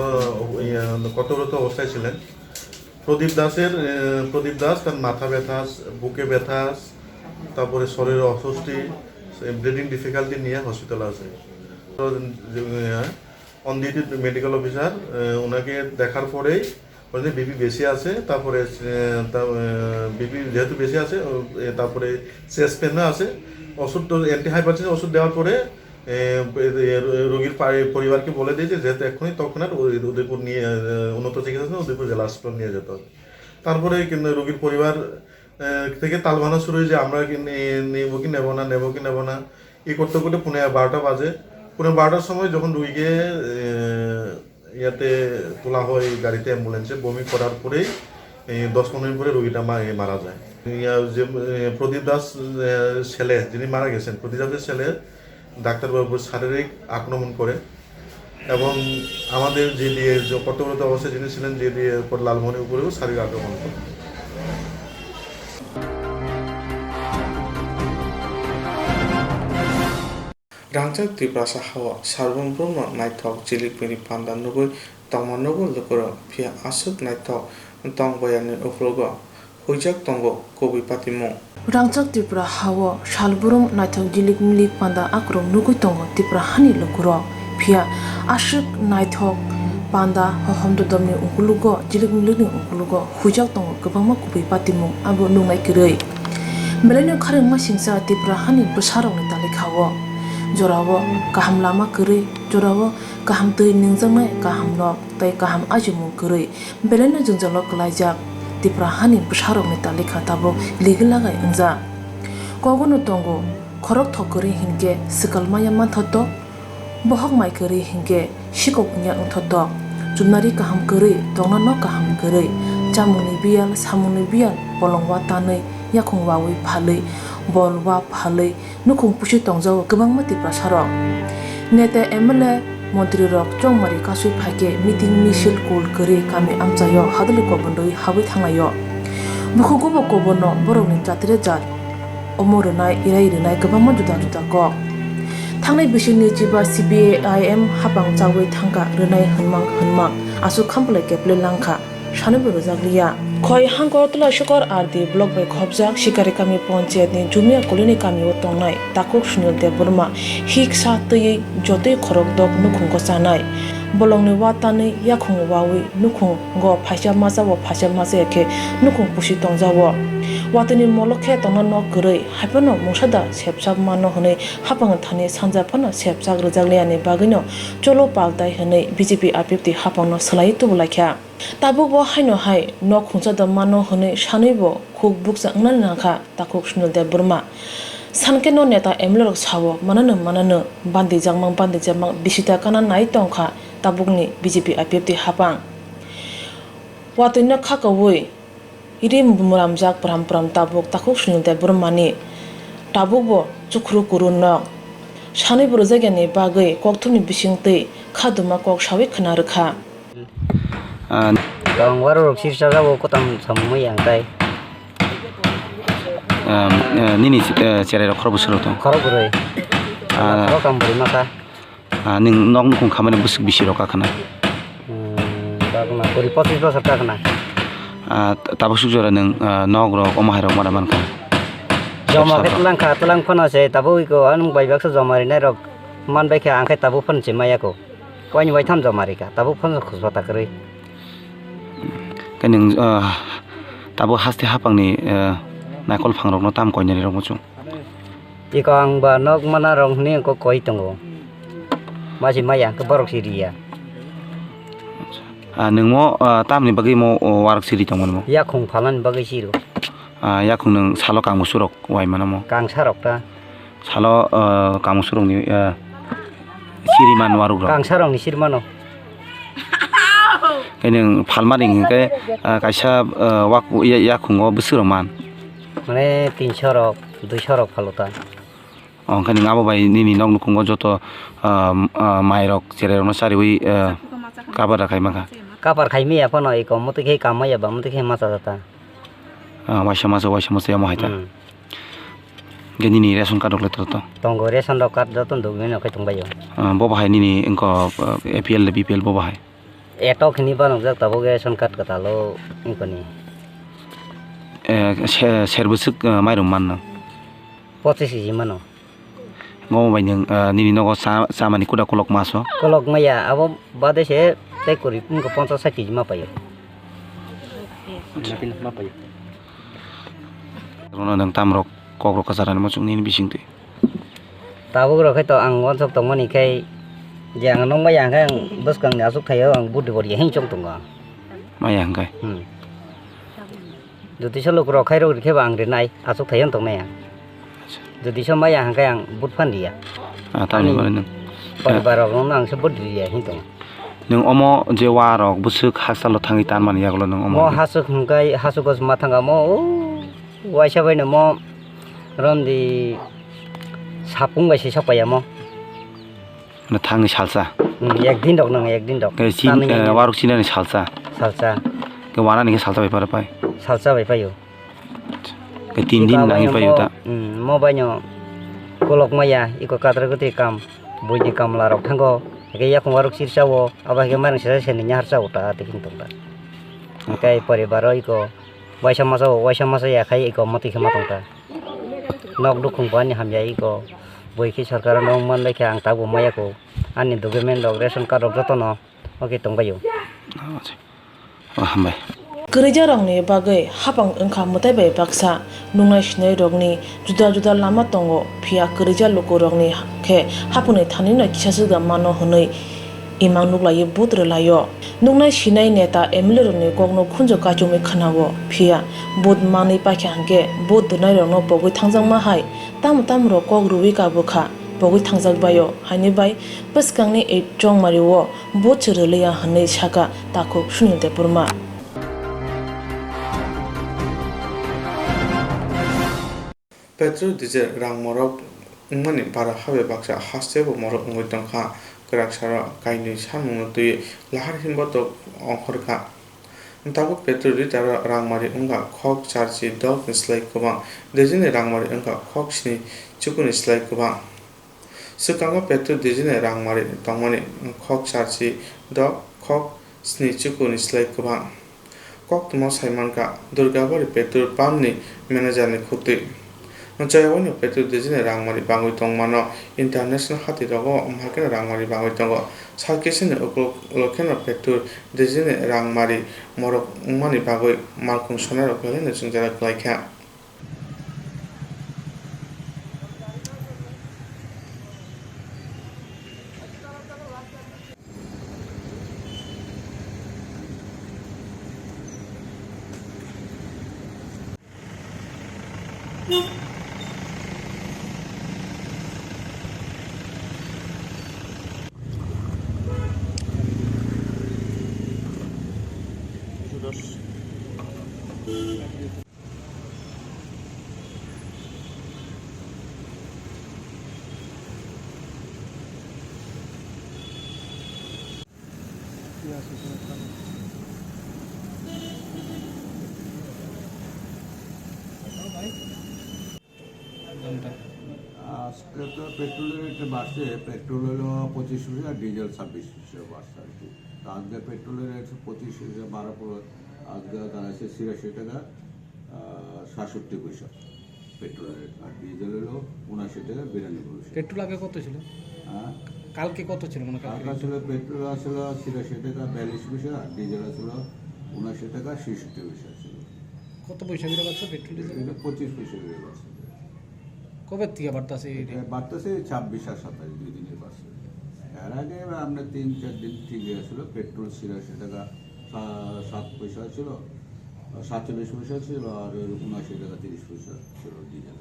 S9: কর্তব্যরত অবস্থায় ছিলেন প্রদীপ দাস তার মাথা ব্যথা বুকে ব্যথা তারপরে শরীরে অস্বস্তি ব্রিদিং ডিফিকাল্টি নিয়ে হসপিটালে আসে অন ডিউটি মেডিকেল অফিসার ওনাকে দেখার পরেই বিপি বেশি আছে তারপরে বিপি যেহেতু বেশি আছে তারপরে চেস্ট পেনও আছে ওষুধ অ্যান্টি হাইপারটেনশন ওষুধ দেওয়ার পরে রোগীর পরিবারকে বলে দিয়েছে যেহেতু এখনই তখন আর উদয়পুর নিয়ে উন্নত চিকিৎসা উদয়পুর জেলা হাসপাতাল নিয়ে যেতে হবে তারপরে কিন্তু রোগীর পরিবার থেকে তালবানা শুরু হয়ে যে আমরা কি নেবো কি নেবো না এই করতে করতে 12:30 বাজে। 12:30টার সময় যখন রুগীকে ইয়াতে তোলা হয় গাড়িতে অ্যাম্বুলেন্সে, বমি করার পরেই 10-15 মিনিট পরে রুগীটা মারা যায়। যে প্রদীপ দাস ছেলে যিনি মারা গেছেন, প্রদীপ দাসের ছেলে ডাক্তারবাবু শারীরিক আক্রমণ করে এবং আমাদের যে দিয়ে কর্তব্যরত অবস্থায় যিনি ছিলেন যে দিয়ে লালমোহনের উপরেও শারীরিক আক্রমণ করে।
S1: Rangchak Tiprasa Hawa Sarvum Brahma Naithok Jilik Mini Panda Nugui Tongmanogo Lukuro Pia Asuk Naithok Tong Bayani Uflogo Hujak Tongo Kobi Patimo
S2: Rangchak Tipra Hawa Shalburum Naithok Jilik Milik Panda Akrom Nugui Tongo Tipra Hani Lukuro Pia Asuk Naithok Panda Hohomdo Domni Ungulugo Jilik Milik Ungulugo Hujak Tongo Kabama Kobi Patimo Abo Nungai Kirei Meleno Karim Masingsa Tipra Hani Besarong Nitalikhawo Jorawo kaham lama kere jorawo kaham tei ningjangnai kaham nok tei kaham ajumu kere belena jungjalo klaijak tipra hani bsarok ni talika tabo liglagai ungja kogono tongo khorok thokore hinge sikalmaya manthoto bohok mai kere hinge sikok nya unthoto jumnari kaham kere tongna no kaham kere chamuni bial samuni bial bolongwa tanai yakhung wawi phalei bolwa phalei nukhung pusi tongjao gobang mati prasarok nete MLA মন্ত্রী rock চংমারি কাসুই ফাইকে meeting মিছিল call করে কামি আমচায় হাদলি কবন্দই হাবি থাঙায় বুখুগব কবন বরংনি জাতিরে জাত অমরনাই ইরাইরনাই গবাম जुदा जुदा क थांनाय बोसोरनि जिबा CBIM हाबां जावै थांगा रनाय हनमां आसु खामप्ले केप्ले लांखा सानैबो रोजाग्लिया खय हांगरतला शकर आरदि ब्लक बाय खबजाक शिकारी कामी पन्चायतनि जुमिया कलिनि कामियाव तंनाय ताकुक सुनिल देव बर्मा हिक्सा तयै जतै खरक दक नुखुंग जानाय बलंनि वातानै याखुं वावै नुखुं ग फाइसा माजाव फाइसा माजेखे नुखुं पुसि तंजाव वातनि मलखे तंना न गरै हाइपनो मुसादा सेबसाब मानो हनै हाबां थानि सानजाफनो सेबसाग रोजाग्लियानि बागैनो चलो पालताय हनै BJP आरपीएफति हाबांनो सोलाय तुबलाख्या ताबुबो हायनो हाय न खुंजादा मानो हनै सानैबो खुग बुकजा अंगना नाखा ताकुक सुनिल देव बर्मा सानके न नेता MLA रक सावो मानानो बान्दि जांमां बिसिता काना नाय तंखा ताबुकनि BJP आरपीएफति हाबां वातैनो खाकवै इरि मुरामजाक पराम ताबुक ताकुक सुनिल देव बर्मानि ताबुकबो चुख्रु कुरु नक सानैबो रोजाग्यानि बागै कक्तुमनि बिसिंतै खादुमा कक सावै खोना रोखा
S10: Waro sirsa rawo kotam sammu yang tai.
S11: Nini cerai khorob suro to.
S10: Khorob roi. Khorob kam beri maka.
S11: Ning nok nukung kamane busuk bisi roka kana.
S10: Bagna beri 25 ka kana.
S11: Tabuk sujora ning nok rok omah rok madaman kana.
S10: Joma ke tulang phana se tabu iko anung bai baksa jomari nai rok man bai kha angkai tabu phon se maya ko. Ko ani bai tham jomari ka tabu phon khosbata kari.
S11: Kaning tabu haste hapangni nakol phangrok no tam koinani rok muchung
S10: iko ang ba nok mana rong ni ko koi tongo maji maya ke borok siria
S11: ningmo tamni bagi mo warak siri tongmon mo
S10: ya khung phalan bagi siru
S11: ya khung nang salo kang musurok wai manamo
S10: kang sarok ta
S11: salo kang musurok ni siri man waruk
S10: kang sarok ni sirmano
S11: kaning phalmaring ke kaisa waku ya khungo busuro man
S10: mane 300 rok 200 rok phalota
S11: kaning abo bai nini nok nukungo joto mairok cererok no sari wi kabara kaimaka
S10: kapar khaimi apano iko mote ke kamaya ba mote ke masa data
S11: washa masa ya mohita geni ni ration card okle to
S10: tongo ration card joton dogmeno kai tongbayo
S11: bo bahai nini engko APL le BPL bo bahai
S10: eto khini ba nongjak tabo ration card kata lo ingkoni
S11: serbusuk mairum manna
S10: 25 ji mano
S11: ngom bai ning nini nogo samani kuda kolok maso
S10: kolok maya abo bade se tai kori pun ko 50-60 ji ma payo ma payo
S11: rono nang tamrok kokrok kasaran mo chung nini bisingte
S10: tabo ro khai to ang gon sok tongmani khai yang nong mayang kang bus kang asuk thayo ang budi bodi heng chong tonga
S11: mayang kai
S10: যদি সে লোক রখাই রোগ খেবা আংরে নাই আসুক থাইন তো মায়া যদি সে মায়া হাঙ্কাই আং বুট fun দিয়া
S11: তাহলে বলেন
S10: পরিবারক আং সে বুট দিয়া হিতো
S11: nung omo je warok busuk hasalo thangi tan man yaglo nung omo
S10: mo hasuk hangkai hasukos mathanga mo waisa baina mo rondi sapung baisi sapaya mo
S11: na thangi salsa
S10: একদিন dok nang একদিন dok
S11: ke sin warok sin ni salsa
S10: salsa
S11: ke wana ni salsa bai para pai
S10: salsa bai payo
S11: ke 3 din nang payo ta
S10: mo bainyo kolok maya iko katra goti kam boini kam larok thango ke ya kong warok sirsawo aba ke marang sira seni nyar sawo ta tikin tongta kai paribaro iko waisa masa ya khai iko mati khama tongta nok dukhung bani hamya iko boiki sarkar nong man lekha ang tabu maya ko ani document dog ration card dog jotono oke tongbayo
S11: hambai
S2: Gereja rongni bagai hapang engkha mutai bai baksa nungnai shnai rogni juda lama tongo phia gereja loko rogni khe hapuni thani na kisasu ga mano honoi imang nuklai budre layo nungnai shinai neta emle rogni gogno khunjo kachumi khanawo phia bud mani pakha hangke bud dunai rogno bogoi thangjang ma hai tam ro kog ruwi ka bukha bogoi thangjak bayo haini bai paskangni e chong mariwo bud chireleya hanei saka takuk shuninte purma
S1: petrol diesel rang morok mani bara habe baksa haste bo morok ngoi tongkha krak sara kaini samung tui lahar hinbo to onkhorka tabuk petrol liter rang mari unga khok charji dog slai koba dejine rang mari unga khok sni chukuni slai koba sukanga petrol dejine rang mari tongmani khok charji dog khok sni chukuni slai koba Koktwma saimanka durgabari petrol pump ni manager ni khuti Jayawani petrol dizine rangmari bangui tongmano international hati rogo mahakena rangmari bangui tongo sarkisine uklokena petrol dizine rangmari morok mani bagui markung sonero pelene jungjara klaikha
S12: আজকে তো পেট্রোলের rate বাড়ছে petrol হলো 25 পয়সা আর diesel 26 পয়সা বাড়ছে আর কি তা আজকে পেট্রোলের রেট 25 পয়সা বাড়ার পর আজকে দাঁড়াচ্ছে 86 টাকা 67 পয়সা পেট্রোলের রেট আর ডিজেল হলো 79 টাকা 92 পয়সা
S13: পেট্রোল আগে কত ছিল
S12: হ্যাঁ
S13: কালকে কত ছিল মানে
S12: কালকে ছিল পেট্রোল ছিল 86 টাকা 42 পয়সা আর ডিজেল ছিল 79 টাকা 66 পয়সা ছিল
S13: কত পয়সা বেড়ে যাচ্ছে পেট্রোল ডিজেল
S12: 25 পয়সা বেড়ে যাচ্ছে
S13: কবে থেকে বাড়তাছে
S12: বাড়তেছে 26 আর 27 দুই দিনের বাড়ছে এর আগে আমরা 3-4 দিন ঠিক ছিল পেট্রোল 86 টাকা 7 পয়সা ছিল 47 পয়সা ছিল আর 79 টাকা 30 পয়সা ছিল ডিজেল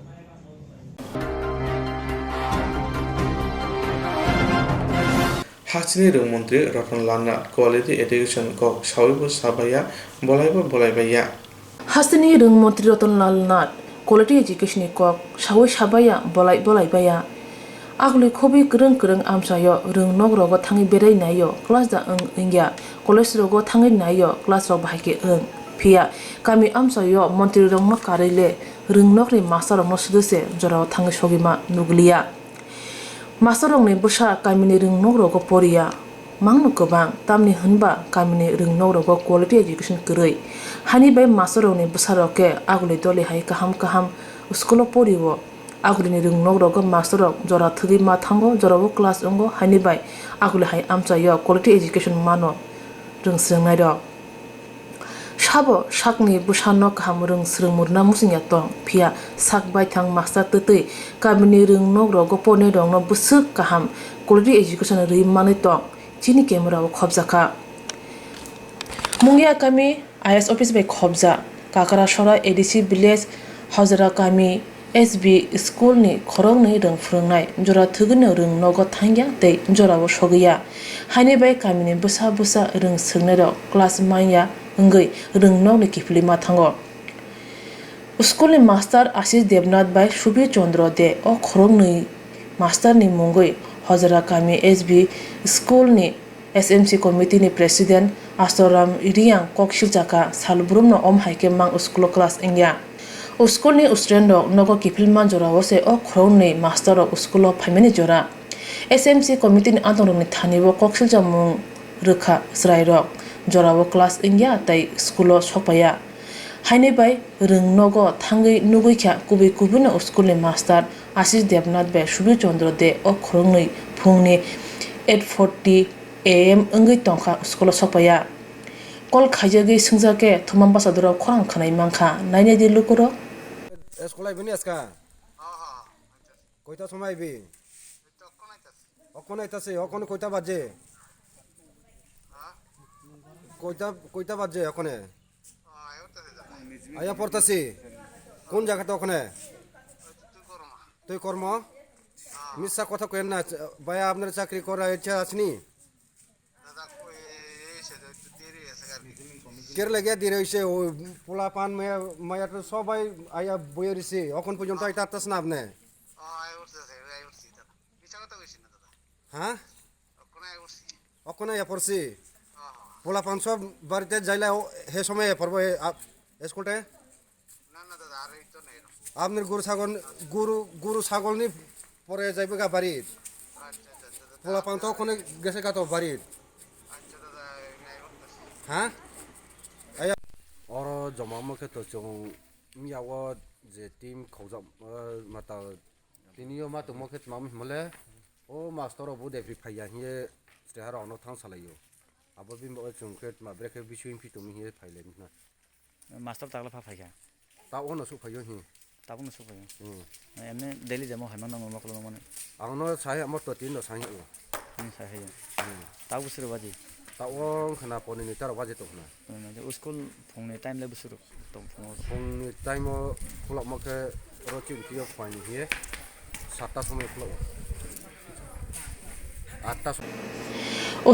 S1: হাসিনি রংমন্ত্রী রতনলাল নাথ কোয়ালিটি এডুকেশন কক সাউইবো সাবাইয়া বলাইবাইয়া
S2: হাসিনি রংমন্ত্রী Ratanlal Nath quality education kok sawi sabaya bolai baya agli khobi kreng amsayo rung nok rogo thangi berai nayo class da ingya college rogo thangi nayo class ro bahike phia kami amsayo montri rong no karile rung nok ri master rong no suduse jora thangi sogima nuglia master rong ni busa kami ni rung nok rogo poria mangno gobang tamni hunba kami ni rung nok rogo quality education krei hani bai master rong ni busa roke agli doli hai kaham school poriwo agli ni rung nok rogo master rok jora thugi ma thango jora bo class ongo hani bai agli hai amchayo quality education mano rung srengnai rok sabo sakni busano kaham rung srengmurna musingya tong phia sak bai thang master tutui kami ni rung nok rogo pone rong no busuk kaham quality education ri mani tong chini camera khobjaka mungya kami IS office bai khobja Kakarasora ADC Village Hajra Kami SB School ni khorong ni rong phurungnai jora thugno rong nogo thangya tei jora bo sogiya haini bai kami ni busa rong sungnai ro class maya ngoi rong no ni kifli ma thango School ni master Ashish Devnath bai Subi Chandra de o khorong ni master ni mungoi Hajra Kami SB School ni SMC committee ni president Astoram Iriang Kokshilchaka Salbrum no om haike mang school class engya School ni student nogo kifilman jora wose o khorong ni master o school of phaimani jora SMC committee ni antong ni thani bo Kokshilcha mung rukha srai rok jora bo class engya tai school o sopaya haini bai rung nogo thangai nugui kha kubi no school ni master Ashish Devnath bai Subi Chandra de o khorong ni phungni 8:40 AM engui tongkha school sopaya kol khajagi singjake thumam basadura khorang khanai mangkha naine di lukuro
S5: eskolai bini aska koita সময় B অকন আইতাছে অকন কয়টা বাজে কয়টা বাজে অকনে আয়া পড়তাছি কোন জায়গাতে অকনে তুই কর্ম মিছা কথা কইেন না ভাই আপনার চাকরি করার ইচ্ছা আছে কের লাগে দিয়ে রয়েছে ওই পোলা পান মায়া তো সবাই আয়া বইয়ে রয়েছে এখন পর্যন্ত আইতা আসতেছ না আপনি হ্যাঁ অকনে আয়া পড়ছি পোলা পান সব বাড়িতে যাইলে হে সময় পড়বো স্কুলতে আপনার গরু ছাগল নি পরে যাইবে গা বাড়ির পোলা পান তো ওখানে গেছে গা তো বাড়ির হ্যাঁ Oro jama make to chong miawa je team khojam mata tinio ma to moket mam mole o master obo de pri phaya hi stehara ono thang salayo abo bi mo chong ket ma brek bi shuin pi to mi hi phaile na
S14: master tagla pha phaya
S5: ta ono su phayo hi
S14: ta ono su phayo emne daily jamo haman no maklo mane
S5: ano sai amor to tin no sai o
S14: ni sai he ta busur baji
S5: Tawong kena poni ni tar waje to na.
S14: School phone time le busuru to
S5: phone ni time o pulak mo ke rochi ti o pani he. 7ta সময় pulak. 8ta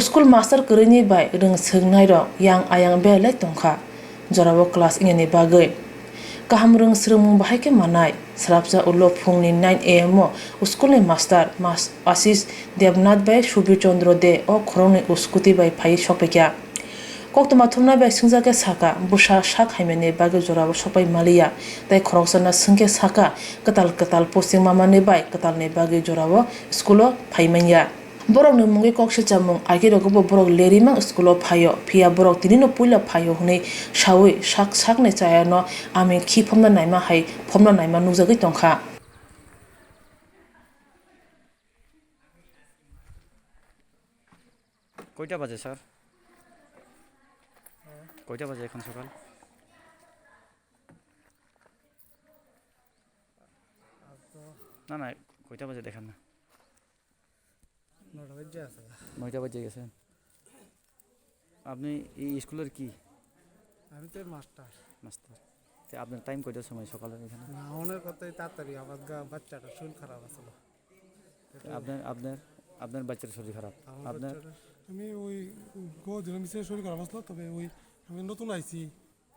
S2: School master kerini bai rung seungnai ro yang ayang be le tongkha jorabo class ingeni bagai kaham rung srumung bahai ke manai srapsa ulo phungni 9 am o school ni master Ashish Devnath bai Subi Chandra de o khorongni uskuti bai phai sopekya Koktwma thumna bai singjake saka busa sak haimene bagai jorabo sopai malia tai khoroksana singke saka katal posting mamane bai katalne bagai jorabo school o phaimanya borok ni mungi Kokshilcha mung agi rogo borok lerimang school of phayo phia borok tinino puila phayo hune shawi sak ne chaya no ami khi phomna naima hai phomna naima nujagi tongkha
S14: কয়টা বাজে sir কয়টা বাজে এখন সকাল না কয়টা বাজে দেখেন না 9টা বাজে গেছে আপনি এই স্কুলের কি
S13: আমি তো মাস্টার
S14: তে আপনার টাইম কয়টার সময় সকালের এখানে
S13: না ওনার কথাই তাড়াতাড়ি আমার বাচ্চাটা শরীর খারাপ আছিল
S14: আপনার বাচ্চার শরীর খারাপ আপনার
S15: আমি ওই মিসের শরীর খারাপ আসলো তবে ওই আমি নতুন আইছি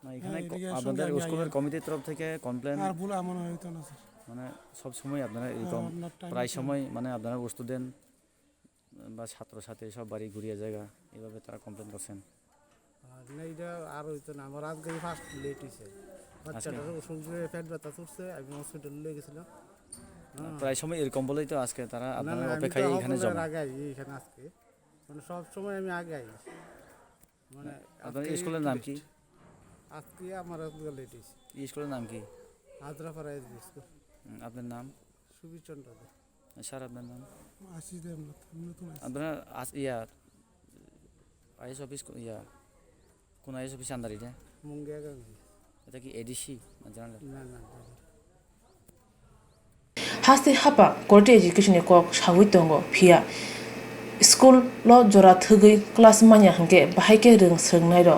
S14: না এখানে আপনাদের স্কুলের কমিটির তরফ থেকে কমপ্লেন
S15: আর ভুল আমার হইতো না স্যার
S14: মানে সব সময় আপনারা এরকম প্রায় সময় মানে আপনারা স্টুডেন্ট বা ছাত্রছাত্রী সব বাড়ি ঘুরিয়ে জায়গা এইভাবে তারা কমপ্লেন করছেন
S13: না এটা আর হইতো না আমার আজকে ফার্স্ট লেট হয়েছে বাচ্চাটার ওষুধ পেট ব্যথা চলছে আমি হসপিটালে নিয়ে গেছিলাম
S14: প্রায় সময় এরকম বলেই তো আজকে তারা আপনার অপেক্ষায় এখানে জমা
S13: আগে এখানে আজকে মানে সব সময় আমি আগে আই মানে
S14: আপনার স্কুলের নাম কি
S13: আজকে আমার আজকে লেট হয়েছে
S14: এই স্কুলের নাম কি
S13: আদ্রাপাড়া এসবি স্কুল
S14: আপনার নাম
S13: সুবি চন্দ্র
S14: স্যার আপনার নাম
S15: আশিস দেবনাথ
S14: আপনার আইএস অফিস কোন আইএস অফিস আন্ডার এটা এটা কি এডিসি না জানালেন
S13: না
S2: hasti hapa quality education ko shawi tongo phia school lo jora thugui class manya hangke bahai ke rung srungnai ro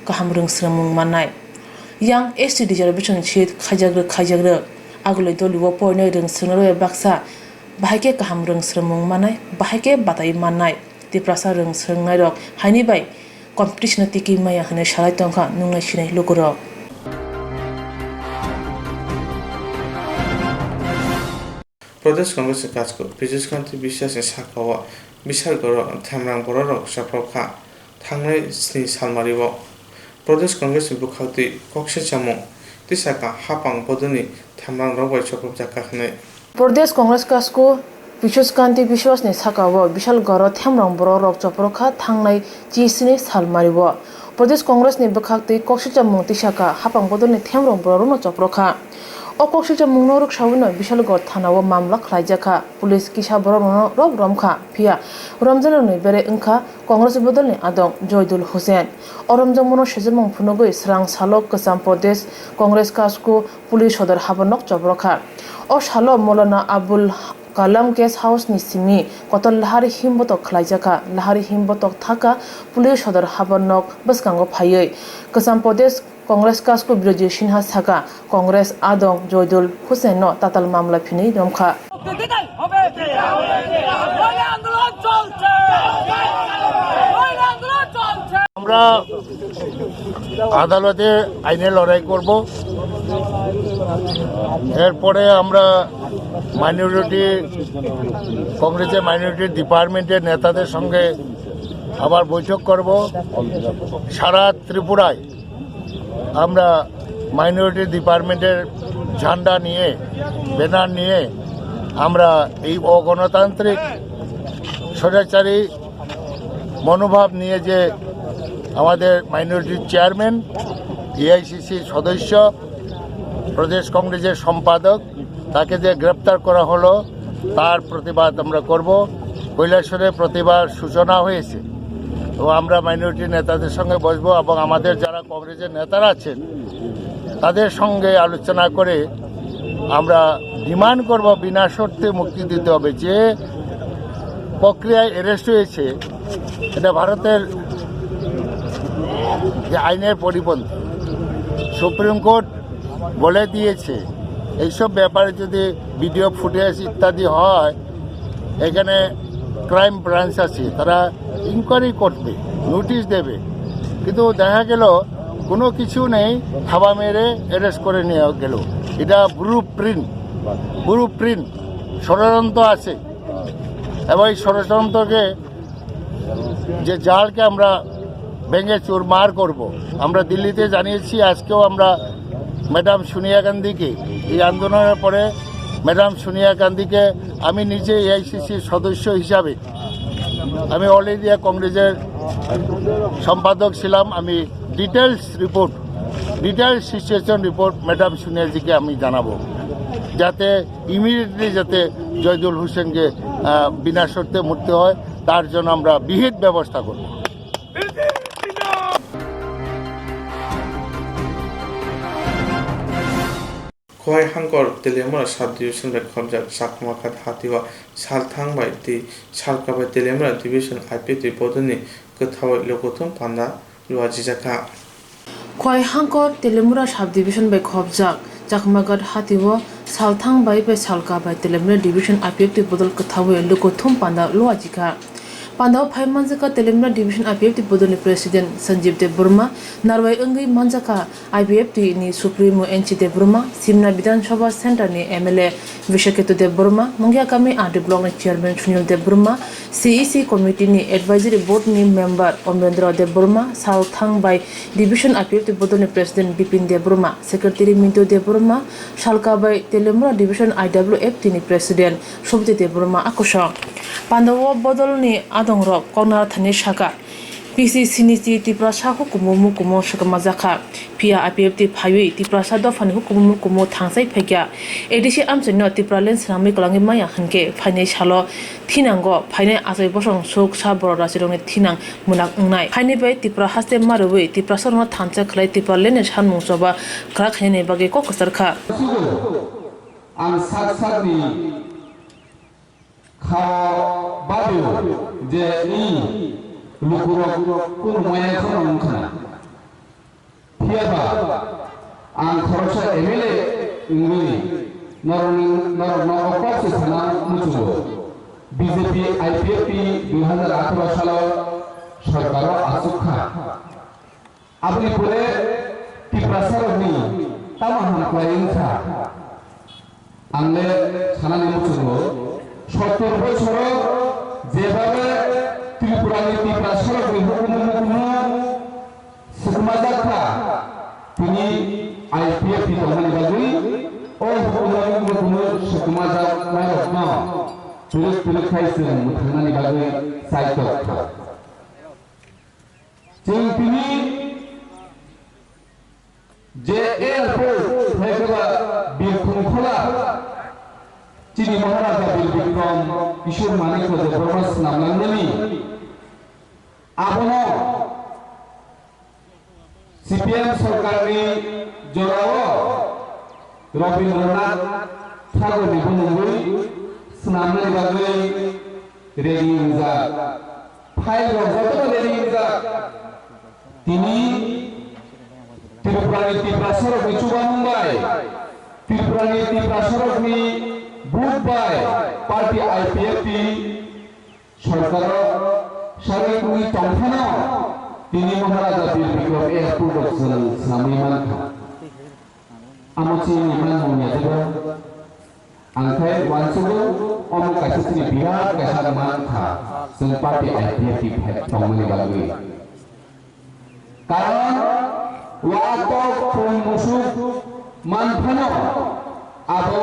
S2: kaham rung srumung manai yang ST reservation sheet khajagre agulai doliwo poinai reng srngroi baksa bahike kaham reng srmung manai bahike batai manai tiprasa reng srngnai rok haini bai competition tiki maya hane salai tongkha nungai sinai lugurok
S1: প্রদেশ কংগ্রেসের কাজ করে বিজয়কান্তি বিশ্বাসের শাখাওয়া বিশাল গড় থামরাং বড় সাপ্রখা থাংনাই স্নি সালমারিব প্রদেশ কংগ্রেসের বুখাতি কক্সে চামু তিসাকা হাপাং বদনি থামরাং রবাই সপ্রভ জাকাখনে
S2: প্রদেশ কংগ্রেস কাজকো বিশ্বকান্তি বিশ্বাসনি শাখাওয়া বিশাল গড় থামরাং বড় rock চপ্রখা থাংনাই চিসনি সালমারিব প্রদেশ কংগ্রেসনি বুখাতি কক্সে চামু তিসাকা হাপাং বদনি থামরাং বড় ন চপ্রখা অকক্সিজা মুংনরক সাউনো বিশালগড় থানাও মামলা খাইজাখা পুলিশ কিসা বড় রব রমখা ফিয়া রমজাননি বেরে ওংখা কংগ্রেস বদলনি আদং জয়দুল হোসেন অরমজাং মনো সেজমং ফুনগৈ স্রাং সালক কসাম প্রদেশ কংগ্রেস কাজকো পুলিশ সদর হাবনক চব্রখা ও সালো Maulana Abul Kalam guest house ni simi kotol lahari himbotok khlaijaka lahari himbotok thaka pulis sodor habanok baskango phaioi kasam pradesh Congress কাজকো বিরোধী সিনহা সাকা কংগ্রেস আদং জয়দুল হোসেন ন তাতাল মামলা ফিনি রমখা
S16: আমরা আদালতে আইনে লড়াই করব এরপরে আমরা মাইনরিটি কংগ্রেসের মাইনরিটি ডিপার্টমেন্টের নেতাদের সঙ্গে আবার বৈঠক করব সারা ত্রিপুরায় আমরা মাইনরিটি ডিপার্টমেন্টের ঝান্ডা নিয়ে ব্যানার নিয়ে আমরা এই অগণতান্ত্রিক স্বৈরাচারী মনোভাব নিয়ে যে আমাদের মাইনরিটির চেয়ারম্যান এআইসিসির সদস্য প্রদেশ কংগ্রেসের সম্পাদক তাকে যে গ্রেপ্তার করা হলো তার প্রতিবাদ আমরা করব কৈলাসরে প্রতিবাদ সূচনা হয়েছে তো আমরা মাইনরিটি নেতাদের সঙ্গে বসবো এবং আমাদের যারা কংগ্রেসের নেতারা আছেন তাদের সঙ্গে আলোচনা করে আমরা ডিমান্ড করব বিনা শর্তে মুক্তি দিতে হবে যে প্রক্রিয়ায় অ্যারেস্ট হয়েছে এটা ভারতের যে আইনের পরিপন্থী সুপ্রিম কোর্ট বলে দিয়েছে এইসব ব্যাপারে যদি ভিডিও ফুটেজ ইত্যাদি হয় এখানে ক্রাইম ব্রাঞ্চ আছে তারা ইনকোয়ারি করবে নোটিশ দেবে কিন্তু দেখা গেল কোনো কিছু নেই থাবা মেরে অ্যারেস্ট করে নিয়ে গেল এটা ব্লু প্রিন্ট ষড়যন্ত্র আছে এবং এই ষড়যন্ত্রকে যে জালকে আমরা ভেঙে চুরমার করব আমরা দিল্লিতে জানিয়েছি আজকেও আমরা ম্যাডাম সোনিয়া গান্ধীকে এই আন্দোলনের পরে ম্যাডাম সোনিয়া গান্ধীকে আমি নিজে এআইসিসির সদস্য হিসাবে আমি অল ইন্ডিয়া কংগ্রেসের সম্পাদক ছিলাম আমি ডিটেলস সিচুয়েশন রিপোর্ট ম্যাডাম সোনিয়াজিকে আমি জানাবো যাতে ইমিডিয়েটলি যাতে জয়দুল হোসেনকে বিনা শর্তে মুক্তি হয় তার জন্য আমরা বিহিত ব্যবস্থা করব
S1: খোয়াই হাঙ্কর তেলেমরা সাব ডিভিশন বাই খবজাক সাকমাখাত হাতিওয়া সালথাংবাই তি সালকাবাই তেলেমরা ডিভিশন আইপিটি বদনি গোথাওয়াই লগথুম পান্ডা লুয়াজিজাকা
S2: খোয়াই হাঙ্কর তেলেমরা সাব ডিভিশন বাই খবজাক জাকমাগাত হাতিওয়া সালথাংবাই বাই সালকাবাই তেলেমরা ডিভিশন আইপিটি বদল গোথাওয়াই লগথুম পান্ডা লুয়াজিকা Pandaw Phai Manjaka Telemra Division IPFT Bodoni President Sanjeev Dev Burma Narwai Ungi Manjaka IPFT ni Supremo NC Dev Burma Simna Bidhan Sabha Center ni MLA Vishaketu Dev Burma Mongya Kami RD Block ni Chairman Sunil Dev Burma CEC Committee ni Advisory Board ni Member Omendra Dev Burma Salthang by Division IPFT Bodoni President Bipin Dev Burma Secretary Minto Dev Burma Shalka by Telemra Division IWFT ni President Shobti Dev Burma Akusha Pandaw Bodol ni Adongrok Kongnar Thani Shaka PC Sinisi Tiprasa Hukumu Kumo Shakamazaka Pia IPFT Phawi Tiprasa Dofan Hukumu Kumo Tangsai Pekya Edishi Amseno Tipralen Sami Kolangi Maya Hanke Phane Shalo Thinango Phane Asai Bosong Sok Sabor Rasirong Thinang Munak Ngai Phane Bai Tipra Haste Marwe Tiprasa no Thancha Khlai Tipralen Hanmung Soba Krak Hene Bage Kokosarkha
S17: Ang Saksani Badio de Lukuro Kurmoya Kronka Piaba आं खरसा MLA इंगुई नरनो अकस थाना मुचुगो BJP आईपीएफपी 2018 साल सरकार आसुखा आपनि पुरे टिप्रासारनि तामाहान क्लाइंसा आंले सानानि मुचुगो 70 বছর যেভাবে ত্রিপুরানি টিপ্রাসারनि हुकुमनि सुकुमा जाखा তিনি आईपीएफपी तमानि बागै ओ हुकुमनि सुकुमा जाखा रत्न तुलुक खायजों थांनानि बागै साइटक जों তিনি जे एयारपोर्ट फैगोबा बिरखंखला चिनी महाराजा बिर विक्रम किशोर मानिक देवरस नामलांगनि आबनो सीपीएम सरकारनि जराव रवीन्द्रनाथ ठाकुरनि बुंनाय स्नामनि बागै रेडी जा फाइल रजातो रेडी जा তিনি त्रिपुरानि टिप्रासारनि चुबामुंबाय त्रिपुरानि टिप्रासारनि बुधबाय पार्टी आईपीएफपी सरकार सारिकुनि तंफानो তিনি महाराजा बिर विक्रम एयारपोर्ट जों सामैमान आमची निमान मुनियाजो आंखाय वानसुगो अमु कासिनि बिराद कासा मान खा जों पार्टी आईपीएफपी तंमनि बागै कारण वाको मुसुक मानफानो आबो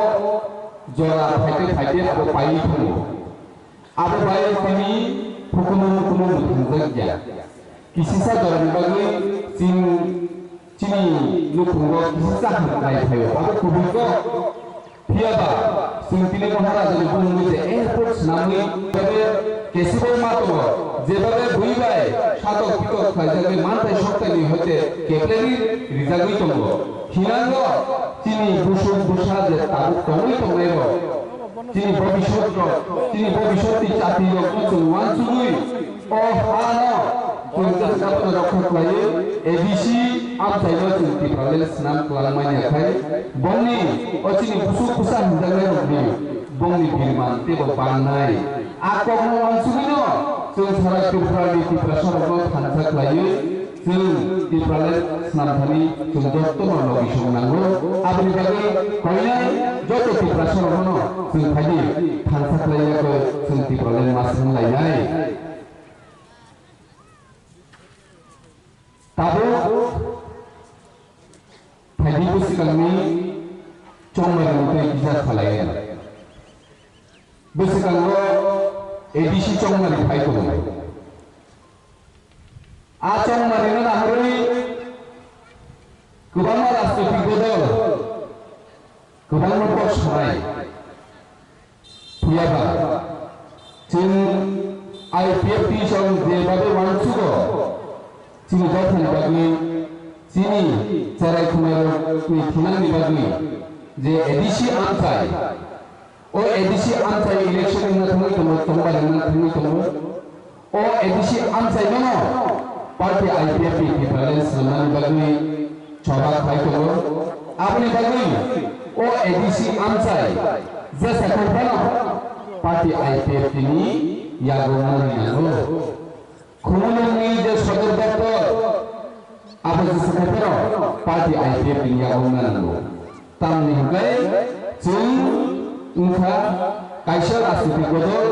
S17: जरा फाइटे आबो पाई फुनो आबो बाय तिनि फुकुनु थांजागिया किसिसा जरानि बागै चिनी लुखुंगो किसिसा हामनाय थायो आबो कुबिको फियाबा सिंतिनि महाराजानि बुंनो जे एयारपोर्ट नामनि बे केसिबो मातो जेबाबे बुइबाय सातक पितक खायजागै मानथाय सप्ताहनि हते केप्लेनि रिजागै दंगो हिनांगो चिनी बुसु बुसा जे ताबु तंगै तंगैबो चिनी भबिष्यति चाति लोक जों वानसुगै ओ हानो जों जापान रखा खालायो एबीसी आमसाइलो जों टिप्रालेल स्नाम खालामनाय आखाय बंनि ओ चिनी बुसु बुसा हिजागै रखनि बंनि बिरमान तेबो बांनाय आकम वानसुगैनो जों सारा त्रिपुरानि टिप्रासारनो थानसा खालायो जों टिप्रालेल स्नामथानि जों जत्तनो लगी संनांगौ आबनि बागै कयनाय जत टिप्रासारनो जों फायदि थानसा खालायनायखौ जों टिप्रालेल मासजों लायनाय ताबो फायदि बोसिगांनि चंमारिनिफ्राय बिजा खालायो बोसिगांनो एबीसी चंमारि फाइको आ चंमारिनो नाहरै गोबां राजनीतिक दल गोबां न'खर सानाय फैयाबा जों आईपीएफपी जों जेबाबो वानसुगो जों जाथानि बागै जोंनि जाराय खुमायनि थुनांनि बागै जे एबीसी आमसाय ओ एबीसी आमसाय इलेक्शन थांनाय दङ तंबारनि थांनाय दङ ओ एबीसी आमसाय दङ पार्टी आईपीएफपी टिप्रालेल स्नामनि बागै सभा खाय दङ आपनि बागै ओ एबीसी आमसाय जे साखरबानो पार्टी आईपीएफपी नि यागोनानि नांगौ खुमलुंनि जे सदर दफ्तर आबो जे साखरबानो पार्टी आईपीएफपी नि यागोनानि नांगौ तामनि हगाय जों उनका कायसा राजनीतिक दल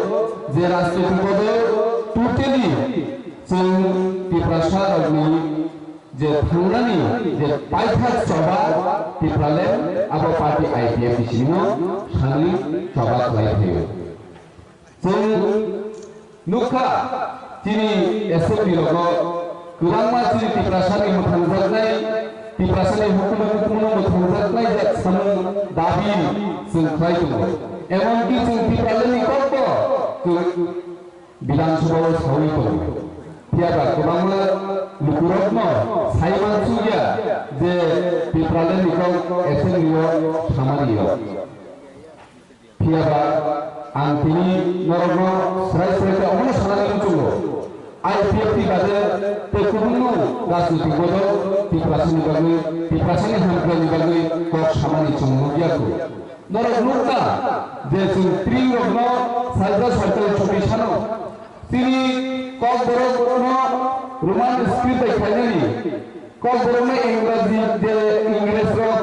S17: जे राजनीतिक दल टोटली जों टिप्रासारनि जे थांनानि जे पाइथा सभा टिप्रालेल आबो पार्टी आईपीएफपी सिनो सानि सभा खालायो जों नुखा तिनि एसेम्बली लोगो गोबां मानसि टिप्रासारनि मोथांजानाय टिप्रासारनि हुकुमनि मोथांजानाय जे सान दाबि जों खालायदों एमनकि जों टिप्रालेलनि कत विधानसभायाव सावरि दं फियाबा गोबां लुकुरत्न साइमान सुगिया जे टिप्रालेलनि एसेम्बलीयाव खामानियाव फियाबा आं तिनि नरनो स्राय स्राय अमन सानानि चुलो IPFT baje te kubunu राजनीतिक बदल पिप्रासनि बागै पिप्रासनि हामग्रानि बागै कक सामानि चंगियाखौ नरक नुका जे जों त्रिं रग्न सालजा सरकारि छबि सानो तिनि kokborok रोमान स्क्रिप्ट देखायनायनि kokborok इंराजि जे इंग्लिश रक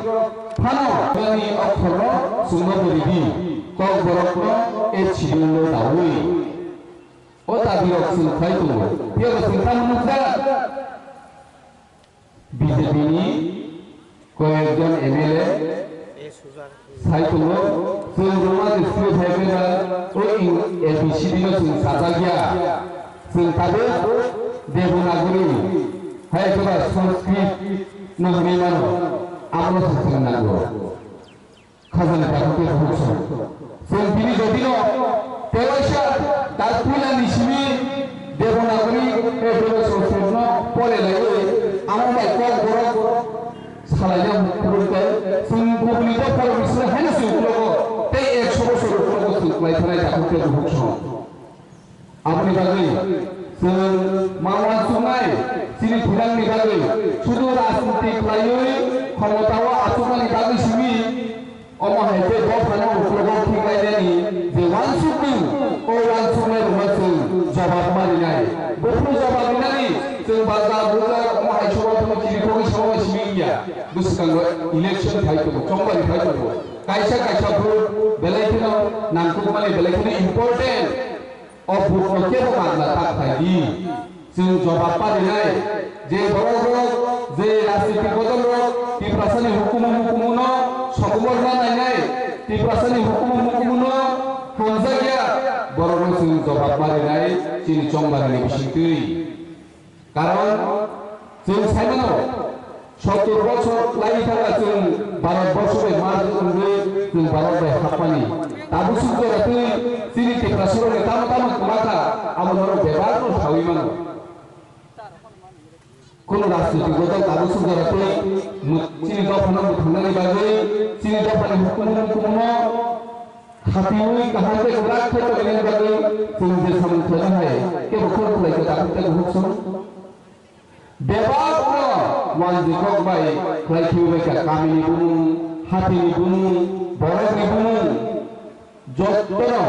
S17: फानो गानि अक्षर सुंनो बोरिदि kokborok एचिनो दावै ओ दाबिरक जों खायदो बेयाव जों थामनुजा বিজেপিनि কয়েকজন এমএলএ সাইকেলও जों रोमान स्क्रिप्ट थाइगोना ओइ एबिसिडिनो जों साजागिया जों ताबो देवनागरी हायगोबा संस्कृत नहरि मानो आमनो सोलोंनांगौ खाजाना थाखो बुसो जों बिनि जदिनो तेलाशा दासपुला निसिमी देवनागरी एबो संस्कृतनो पलेलायो आमबाय kokborok सालायनो बुरके जों गुबुननिफ्राय फरायबिसनो हायनो सुखुलगो ते 100 বছর उखलगो सुखलायथानाय दाखुते बुसो আপনি বাগै जों मावना सुनाय सिनि थिरांनि बागै सुदु राजनीति खालायै क्षमताव आसुमानि बागै सिमी अमाहायते गफानो उखलगो थिगायनायनि जे वानसुकनि ओ वानसुकनाय रुमाजों जवाब मारिनाय बफु जवाब होनानै जों बाजा बुजा अमाहाय सभाफोरनि थिरिखौ सावना सिमिया गोसोखांनो इलेक्शन फाइटो चंबारि फाइटो कायसा कायसाफोर बेलायखिनो नामखौ माने बेलायखिनो इम्पोर्टेन्ट अबुरके मानला ताकथायदि जों जवाब पारिनाय जे बर'रक जे राजनीतिक बदलरक पिप्रासानि हुकुमुनो सकमरना नायनाय पिप्रासानि हुकुमुनो हामजागिया बर'रक जों जवाब पारिनाय जों चंबारिनि बिसिंतै कारण जों साइमानो 70 বছর লাগি থাকা जों ভারতবর্ষে মার जों भारत हापानि ताबु सुजरातै सिनि पिप्रासरनि ताम कुमाका आमनरो बेबारनो साविमानो কোনো রাজনীতিক বদল তাবু সুজরাতै सिनि दफानो थांनानै बागै सिनि दफानि हुकुमुनो हातियै काहाते गुराख खैतोनि बागै जों जे सामन्थनो हाय केबो खरलायखौ दाखुते हुकसं बेबारनो वानजिकक बाय खायथिबायका कामिनि बुनु हातिनि बुनु बरकनि बुनु जत्तनो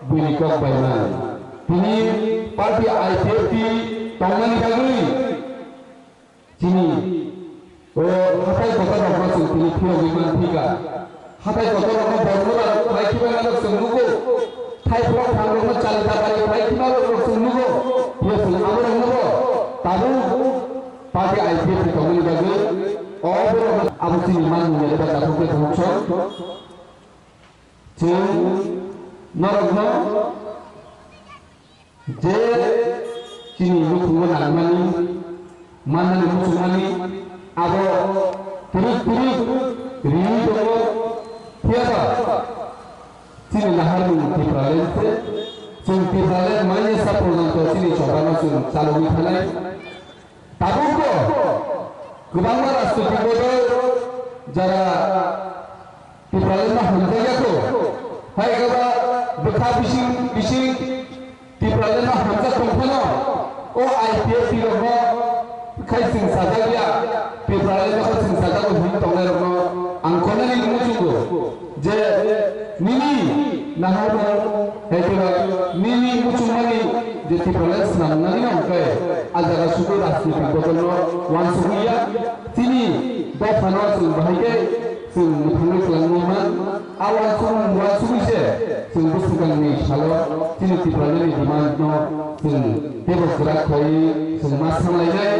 S17: बुनिकक बायमान तिनि पार्टी आईपीएफटी तंगानि बागै तिनि ओ हाथाय गथरनो जों तिनि फिरगिमान फिगा हाथाय गथरनो बरनोला खायथिबायनानो जों नुगो थाइफ्राव थांनो चालदा बारि खायथिबानो जों नुगो बियो जों आमरो नुगो ताबु पार्टी आईपीएफटी तंगानि बागै अबरो आबुसिनि माननि लेबा जाथोके हुकसं जों नरकनो जे जोंनि लुखुंबो नांगौमानि माननानै मुसुमानि आबो पुरुष रिनि दङ फैयाबा जोंनि नाहारनि पिप्रालेनसे जों पिप्रालेन माने सापर्टनांगौ जोंनि सभानो जों चालुबाय थानाय दाबो गोबां राजनीतिक बदल যারা पिप्रालेनना हामजायाखौ हायगोबा बोखा बिसिं पिप्रालेनना हामजा दंफानो ओ आईपीएफटी रनो खायसिं साजागिया पिप्रालेनना खायसिं साजागो हिन तंनाय रनो आंखनानि मुजुगो जे निनि नाहारनो हेतेबा निनि मुचुमानि जे पिप्रालेन स्नामनानि नंखाय आजागा सुगो राजनीतिक बदलनो वानसुगिया तिनि दफानो जों बाहायगे जों थांनो खालामोमोन आवाज वानसुगिसे जों बुस्थुगांनि सालो तिनि पिप्रालेननि डिमान्डनो जों बेबस्था खायै जों मा सामलायनाय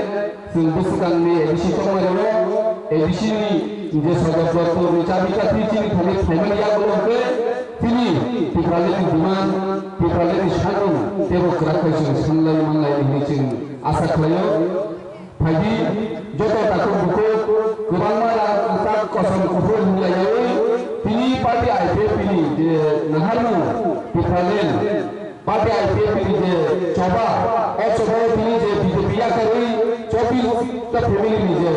S17: जों बुस्थुगांनि एबिसि तंमारिनो एबिसिनि जे सदस्यफोरनि चाबिकाथि तिनि थांनो फाइमानिया गलंके तिनि पिप्रालेननि डिमान्ड पिप्रालेननि सानो बेबस्था खायै जों सामलाय मानलायनि जों आसा खालायो फायदि जत ताको बुको गोबां मारा उतार कसम कुफुर हुलायै तिनि पार्टी आईपीएफटी जे नाहारनो पिप्रालेन पार्टी आईपीएफटी जे चबा ओ चबा तिनि जे बीजेपीया करै 24 ता फैमिली जे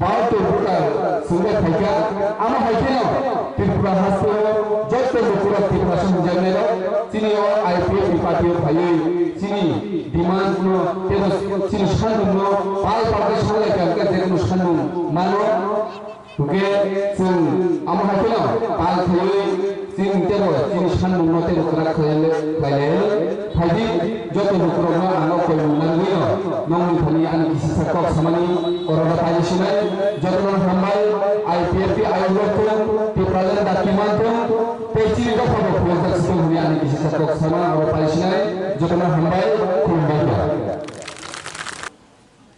S17: बात बुका सुंदर थाइका आमा हाइकेनो त्रिपुरा हासो जत लोकुरा ত্রিপুরা মুজামের চিনি আইপিএফ পার্টি ভাই চিনি ডিমান্ড নো চিনি সান্দুন পাল পাতে সালে কালকে যেকোনো সান্দুন মানো তুকে जों আমার হাতে পাল খাই চিনি তেরো চিনি সান্দুন নতে করা খাইলে খাইলে ফাইদি যত নকরনো আনো কই নাঙ্গিনো নংনি ফানি আনি কিসি সাকক সামানি করোনা পাইছিনাই যতন হামাই আইপিএফ আয়োগক ত্রিপুরার দাকিমান্ত পেচি ক ফটো প্রজেক্ট হুনি আনি কিসি সাকক সামা আর পাইছিনাই যতন হামাই খুলবাই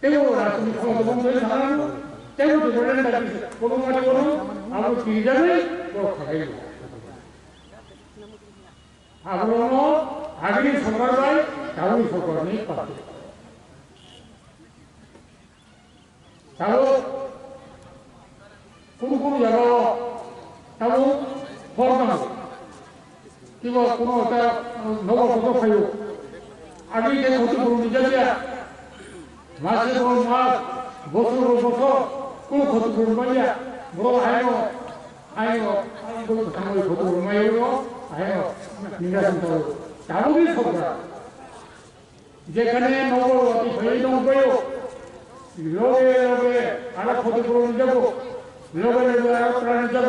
S18: তেও রাজনীতি ক্ষমতা জানান তেও তো বলেন দাবি কোনো মানে কোনো আলো কি যাবে ও খাই আবরণ আগেই সরকার ভাই তাও সরকার নেই পাবে তাও কোন জায়গা তাও ফরমান কিংবা কোনো একটা নবগত ফাইল আগে যে ক্ষতিপূরণ দিতে মাসে মাস বছর বছর কোন ক্ষতিপূরণ পাইয়া বড় আয়ো আয়ো ক্ষতিপূরণ মাইও আয়ো নির্বাচন করো তাহলেই সরকার যেখানে নবগতি হয়ে নব্বই লগে লগে আরো ক্ষতিপূরণ যাব লগে লগে আরো প্রাণ যাব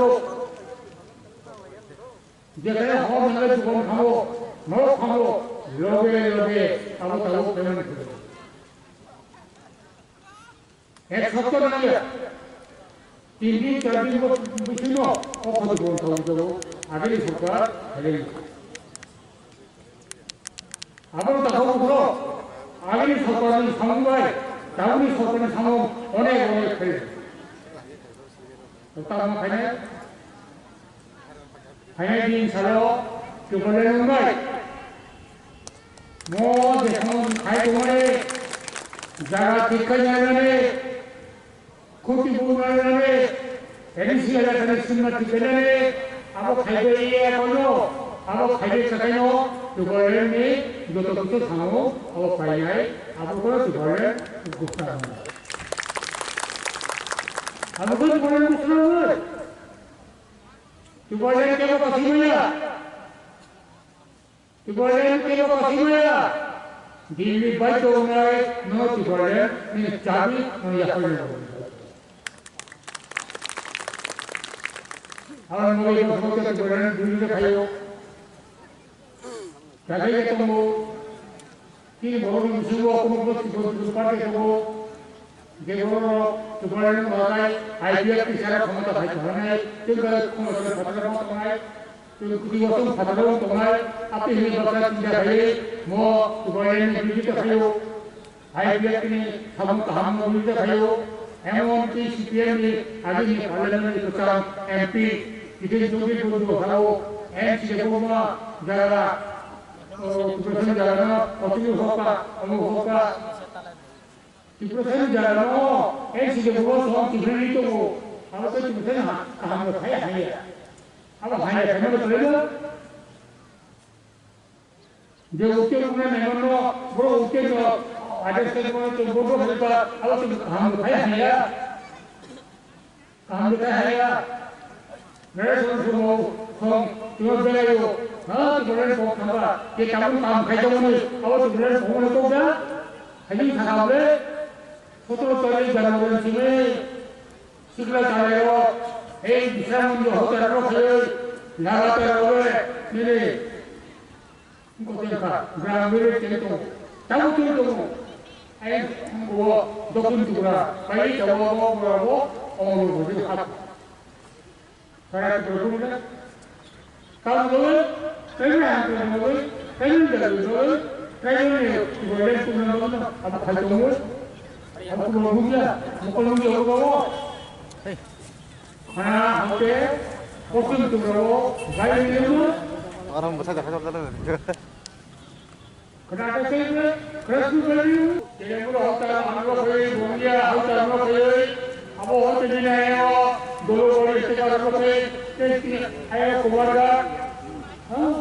S18: যেখানে হম হলে জীবন খাবো নরক খাবো লগে লগে আরো তাও পেমেন্ট করবো এক সপ্তাহ লাগে 3 দিন 4 দিন বেশি না ক্ষতিপূরণ করতে আগেই সরকার হেরে আবার তাও বলো আগেই সরকারের সমবায় তাহলে সরকারের সামনে অনেক অনেক খেলে তার খাইনে খাইনে দিন সালো কেউ বলেন নয় মো দেখুন খাই তোমারে যারা শিক্ষা জানাবে ক্ষতিপূরণ জানাবে এনসি এলাকার সিনেমাটি পেলে আবার খাইবে এখনো আবার খাইবে চাকাইনো কেউ বলেন নেই যত কিছু খাবো আবার পাই যায় আবার করে তো বলেন গুপ্তা আমাদের বলেন গুপ্তা তুই বলেন কেন কথা বলিয়া তুই বলেন কেন কথা বলিয়া দিল্লি বাইতো নয় নয় বলেন চাবি নয় করে আর নয় বলতে বলেন দিল্লি খাইও তাই তো কি বড় কিছু কোনো কিছু পারে দেব যে বড় তো বলেন বাগাই আইপিএফ কি সারা ক্ষমতা ভাই ধরে কিন্তু কোনো ফাটার মত নয় কিন্তু কি বলতো ফাটার মত নয় আপনি এই কথা চিন্তা করে মো তো বলেন বিজেপি খাইও আইপিএফ কি হাম হাম বিজেপি খাইও এমন কি সিপিএম নি আগে নি পার্লামেন্ট প্রচার এমপি কিতে যোগী বন্ধু হলো এমসি কোকমা যারা প্রশাসন জানা অতিথি হোকা অমুক হোকা প্রশাসন জানা এমসি के वो सॉन्ग की नहीं तो वो हम तो तुमसे हम खाया है अब खाया है मतलब चलेगा जो उसके ऊपर नहीं बनो वो उसके जो आदेश के तो वो बोलता अब तुम हम खाया है काम खाया है मेरे सुनो हम तुम बेलायो हाँ तुम्हारे को खाना ये काम खाइए नहीं अब तुम्हारे फोन तो क्या हजी खाना फोटो चले जानवर सीमे शिकला चलेगा एक विश्राम जो होता है रोके लगाते रहोगे मेरे को देखा ग्रामीण के तो तब तो ऐ वो दोकुन टुकड़ा कई जगह वो और वो भी हाथ सारा तो काम लोग कई हैं लोग कई लोग कई बोले तुम लोग अब खाते हो अब तुम लोग क्या मुकल में होगा खाना होते कोशिश तुम लोग गाड़ी में हो और हम बता देखा चलता है कर्नाटक से कृष्ण गली ये बोलो होता है हम लोग कोई बोलिया होता है हम लोग कोई अब होते नहीं है दो बड़े से का लोग है कुमारगा हाँ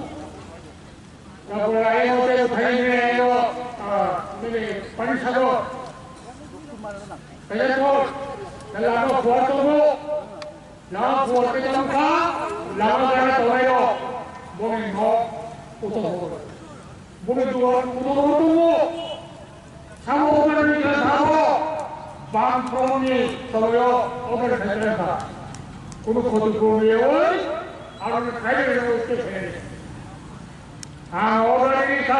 S18: क्या बोला है होते भाई में है वो मेरे पंचायत पहले तो लाभो फोर्ट हो लाभ फोर्ट के काम का लाभ जाने तो है वो 몸에 두고 무도로 상호간을 위해서 반프로니 서로요 오늘 배달한다. 그리고 거듭보면 아무리 가이드를 어떻게 해. 오늘이니까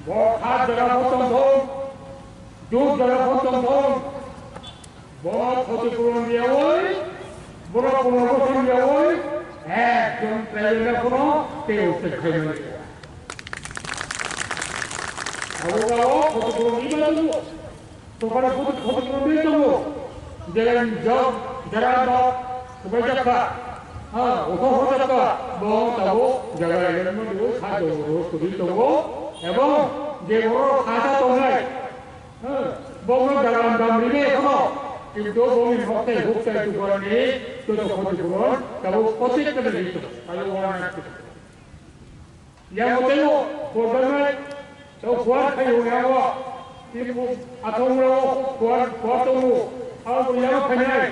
S18: 뭐 가져가 보통 돈, 유저가 보통 돈, 뭐 거듭보면 뭐라 보면 좀 빼려고 때우게 하면 아우가오 거듭보면 이만하고 또바로 거듭보면 이만하고 이제는 저랑 너 그발작가 오토호작가 뭐다고 내가 이런 거 사정으로 그리고 এবং যে বড় খাতা তোমরাই বড় জাগান দামরিবে এখনো কিন্তু বমি ভক্তে ভক্তে একটু করেনি তো ক্ষতিপূরণ তবে প্রত্যেকটা দিত তাই ওরা একটু যেমন বর্তমানে তো কোয়ার খাই হয়ে কিন্তু আতঙ্কও কোয়াতঙ্ক আর বলিয়া খাই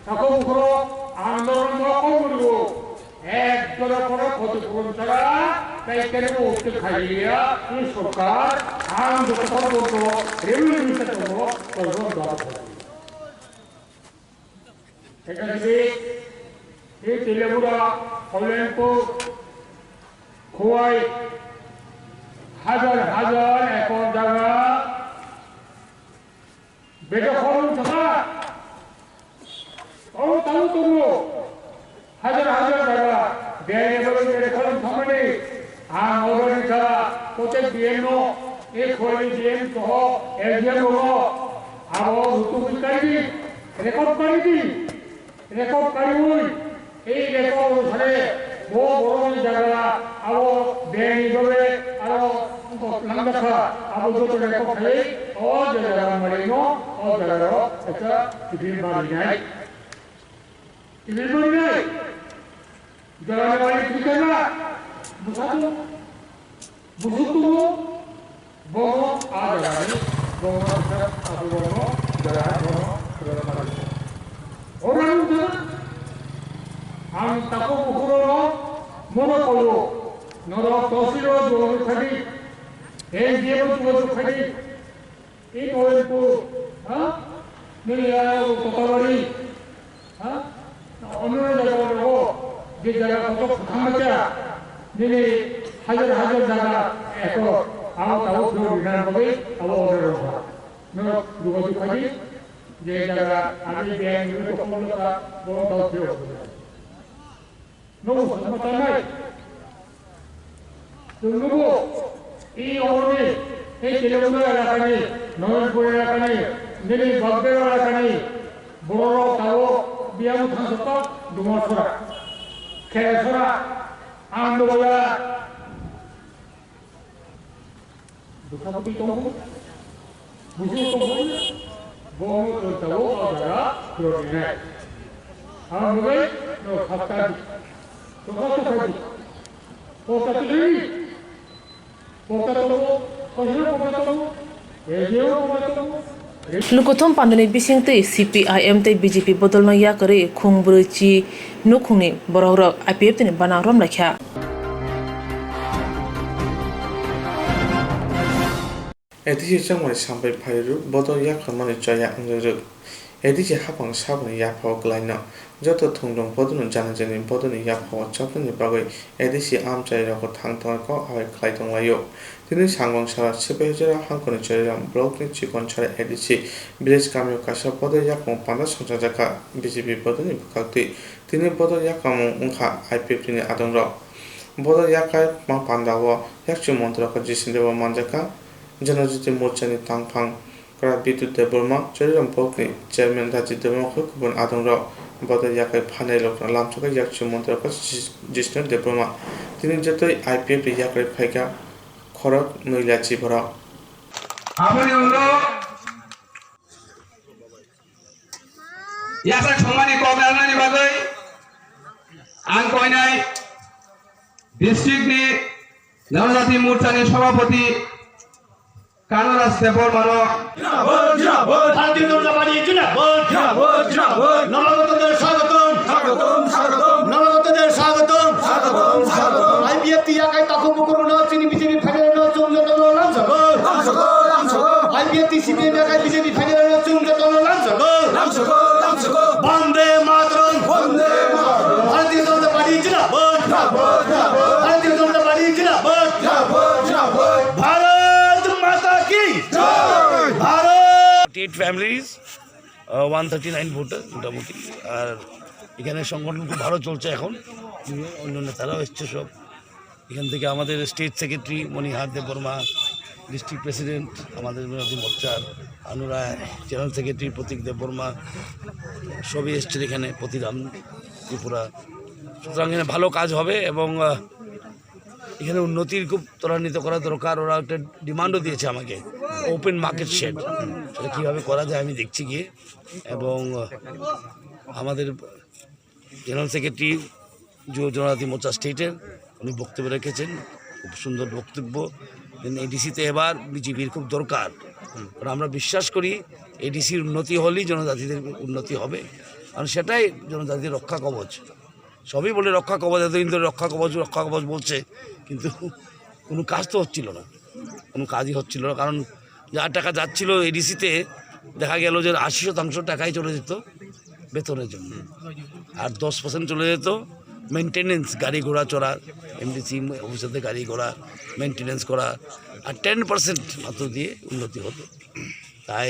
S18: তাকে উপরো আন্দোলন করব একজনের কোনো ক্ষতিপূরণ ছাড়া তাই কেন উঠতে খাইয়া এই সরকার আন্দোলন করবো রেভিনিউ মিনিস্টার করবো এখানে এই তেলেগুড়া কল্যাণপুর খোয়াই হাজার হাজার একর জায়গা বেদখল থাকা তাও তবুও হাজার হাজার টাকা দেয় এবং বেদখল থামেনি আন্দোলন ছাড়া প্রত্যেক ডিএমও এই খোয়াই ডিএম সহ এসডিএম হল আবহাওয়া ঋতুবিকারী রেকর্ডকারী এই রেকর্ড অনুসারে বহু বড় জায়গা আবো দেয় হিসাবে আরো নামদাখা আবো যত রেকর্ড খাই ও জায়গা মারিনো ও জায়গার একটা টিভির বাড়ি নাই জায়গা বাড়ি ঠিক না বুঝাতো বুঝতো বড় আজারে বড় আবো বড় জায়গা বড় orang itu, ang takut ukuran, mana kalau, nara tosiro jual kadi, dia pun jual kadi, ini orang itu, ni ya kota bari, orang jaga orang, dia jaga kota khamacya, ni hajar jaga, ekor, awak tahu jual dengan bagi, awak orang, nara jual kadi. যে জায়গা আমি bank Kamalata বড় দাও ছিল নবু সমতা নাই নবু এই অবধি এই তেলেগুলো এলাকা নেই নয়নপুর এলাকা নেই দিল্লি বাগদের এলাকা নেই বড় তাও বিয়ামু থানসত ডুমরছড়া খেড়ছড়া আন্দোলন দুঃখাপতি তম্বু বুঝিও তম্বু Bomo tahu ada program. Hamgai no khatar. To kata tadi. Kota tadi. Kota tahu. Kota tahu. Ejeo kota tahu.
S2: Lukothom pandani bisingte CPIM te BJP bodolna ya kare khungbrchi nukhungni borok IPF tini banangrom lakhya
S1: এদিকে জঙ্গলে সাম্পাই ফাইরু বদল ইয়াখামানি জয়া আংরু এদিকে হাবাং সাবনি ইয়াফাও গ্লাইনা যত থংদং বদন জানাজানি বদনি ইয়াফাও চাপনি বাগৈ এদিকে আমচাই rock থাংতংক I খ্লাইদং লাयो তিনি সাংগং সারা সেবেজরা হাংকনি জয়রাম ব্লকনি চিকন ছাড়া এদিকে ভিলেজ কামিও কাশা বদল ইয়াকম পান্দা সংসাজাকা বিজেপি বদনি বুকাক্তি তিনি বদল ইয়াকাম উংখা আইপিএফ তিনি আদংর বদল ইয়াকাই মা পান্দাও ইয়াকচু মন্ত্রক জিসিনদেব মানজাকা जनजाति मोर्चानि तांफां करा बिदुत देबरमा चरिराम पकनि चेयरमैन राजीव देबरमाखौ गुबुन आदंराव बदल याकै फानै लक्रा लामचका याकचु मन्त्रक जिष्णु देबरमा तिनि जतै आईपीएफ याकै फाइका खरक नैलाची भरा
S19: आफानि उनो यासा ठंगानि कग्रानानि बागै आं कयनाय डिस्ट्रिक्टनि जनजाति मोर्चानि सभापति কানারাস দেবর মানো জিন্দাবাদ জিন্দাবাদ ভারতীয় জনতা পার্টি জিন্দাবাদ জিন্দাবাদ জিন্দাবাদ নবাগতদের স্বাগতম স্বাগতম স্বাগতম নবাগতদের স্বাগতম স্বাগতম স্বাগতম আইপিএফ
S20: ফ্যামিলিজ 139 ভোটার মোটামুটি। আর এখানে সংগঠন খুব ভালো চলছে এখন, অন্য নেতারাও এসছে সব। এখান থেকে আমাদের স্টেট সেক্রেটারি মণিহার দেববর্মা, ডিস্ট্রিক্ট প্রেসিডেন্ট আমাদের বিরোধী মোর্চার অনুরায়, জেনারেল সেক্রেটারি প্রতীক দেববর্মা সবই এসছেন এখানে, প্রতিরাম ত্রিপুরা। সুতরাং এখানে ভালো কাজ হবে এবং এখানে উন্নতির খুব ত্বরান্বিত করা দরকার। ওরা একটা ডিমান্ডও দিয়েছে আমাকে, ওপেন মার্কেট শেড, সেটা কীভাবে করা যায় আমি দেখছি গিয়ে। এবং আমাদের জেনারেল সেক্রেটারি জনজাতি মোর্চা স্টেটের উনি বক্তব্য রেখেছেন, খুব সুন্দর বক্তব্য। এডিসিতে এবার বিজেপির খুব দরকার, কারণ আমরা বিশ্বাস করি এডিসির উন্নতি হলেই জনজাতিদের উন্নতি হবে, কারণ সেটাই জনজাতির রক্ষা কবচ। সবই বলে রক্ষা কবচ, এতদিন ধরে রক্ষা কবচ বলছে, কিন্তু কোনো কাজ তো হচ্ছিল না, কোনো কাজই হচ্ছিল না। কারণ যার টাকা যাচ্ছিল এডিসিতে, দেখা গেল যে 80% টাকাই চলে যেত বেতনের জন্য, আর 10% চলে যেত মেনটেনেন্স, গাড়ি ঘোড়া চড়া, এমডিসি অফিসে গাড়ি ঘোড়া মেনটেনেন্স করা, আর 10% মাত্র দিয়ে উন্নতি হতো। তাই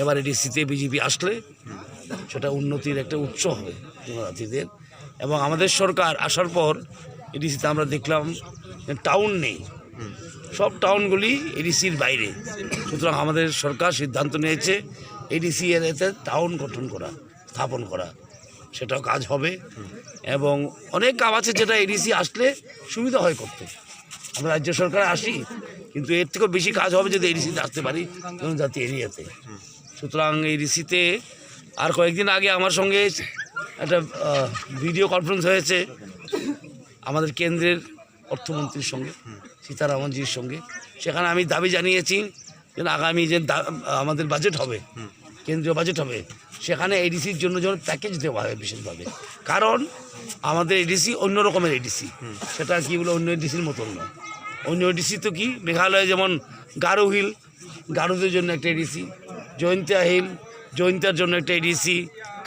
S20: এবার এডিসিতে বিজেপি আসলে সেটা উন্নতির একটা উৎস হবে জনজাতিদের। এবং আমাদের সরকার আসার পর এডিসিতে আমরা দেখলাম টাউন নেই, সব টাউনগুলি এডিসির বাইরে। সুতরাং আমাদের সরকার সিদ্ধান্ত নিয়েছে এডিসি এতে টাউন গঠন করা, স্থাপন করা, সেটাও কাজ হবে। এবং অনেক কাজ আছে যেটা এডিসি আসলে সুবিধা হয় করতে। আমরা রাজ্য সরকারে আসি, কিন্তু এর থেকেও বেশি কাজ হবে যদি এডিসিতে আসতে পারি জনজাতি এরিয়াতে। সুতরাং এডিসিতে আর কয়েকদিন আগে আমার সঙ্গে একটা ভিডিও কনফারেন্স হয়েছে আমাদের কেন্দ্রের অর্থমন্ত্রীর সঙ্গে, সীতারামনজির সঙ্গে। সেখানে আমি দাবি জানিয়েছি যে আগামী যে আমাদের বাজেট হবে, কেন্দ্রীয় বাজেট হবে, সেখানে এডিসির জন্য যেন প্যাকেজ দেওয়া হয় বিশেষভাবে। কারণ আমাদের এডিসি অন্য রকমের এডিসি, সেটা কি বলে অন্য এডিসির মতন নয়। অন্য এডিসি তো কি, মেঘালয়ে যেমন গারো হিল, গারোদের জন্য একটা এডিসি, জয়ন্তিয়া হিল, জয়ন্তিয়ার জন্য একটা এডিসি,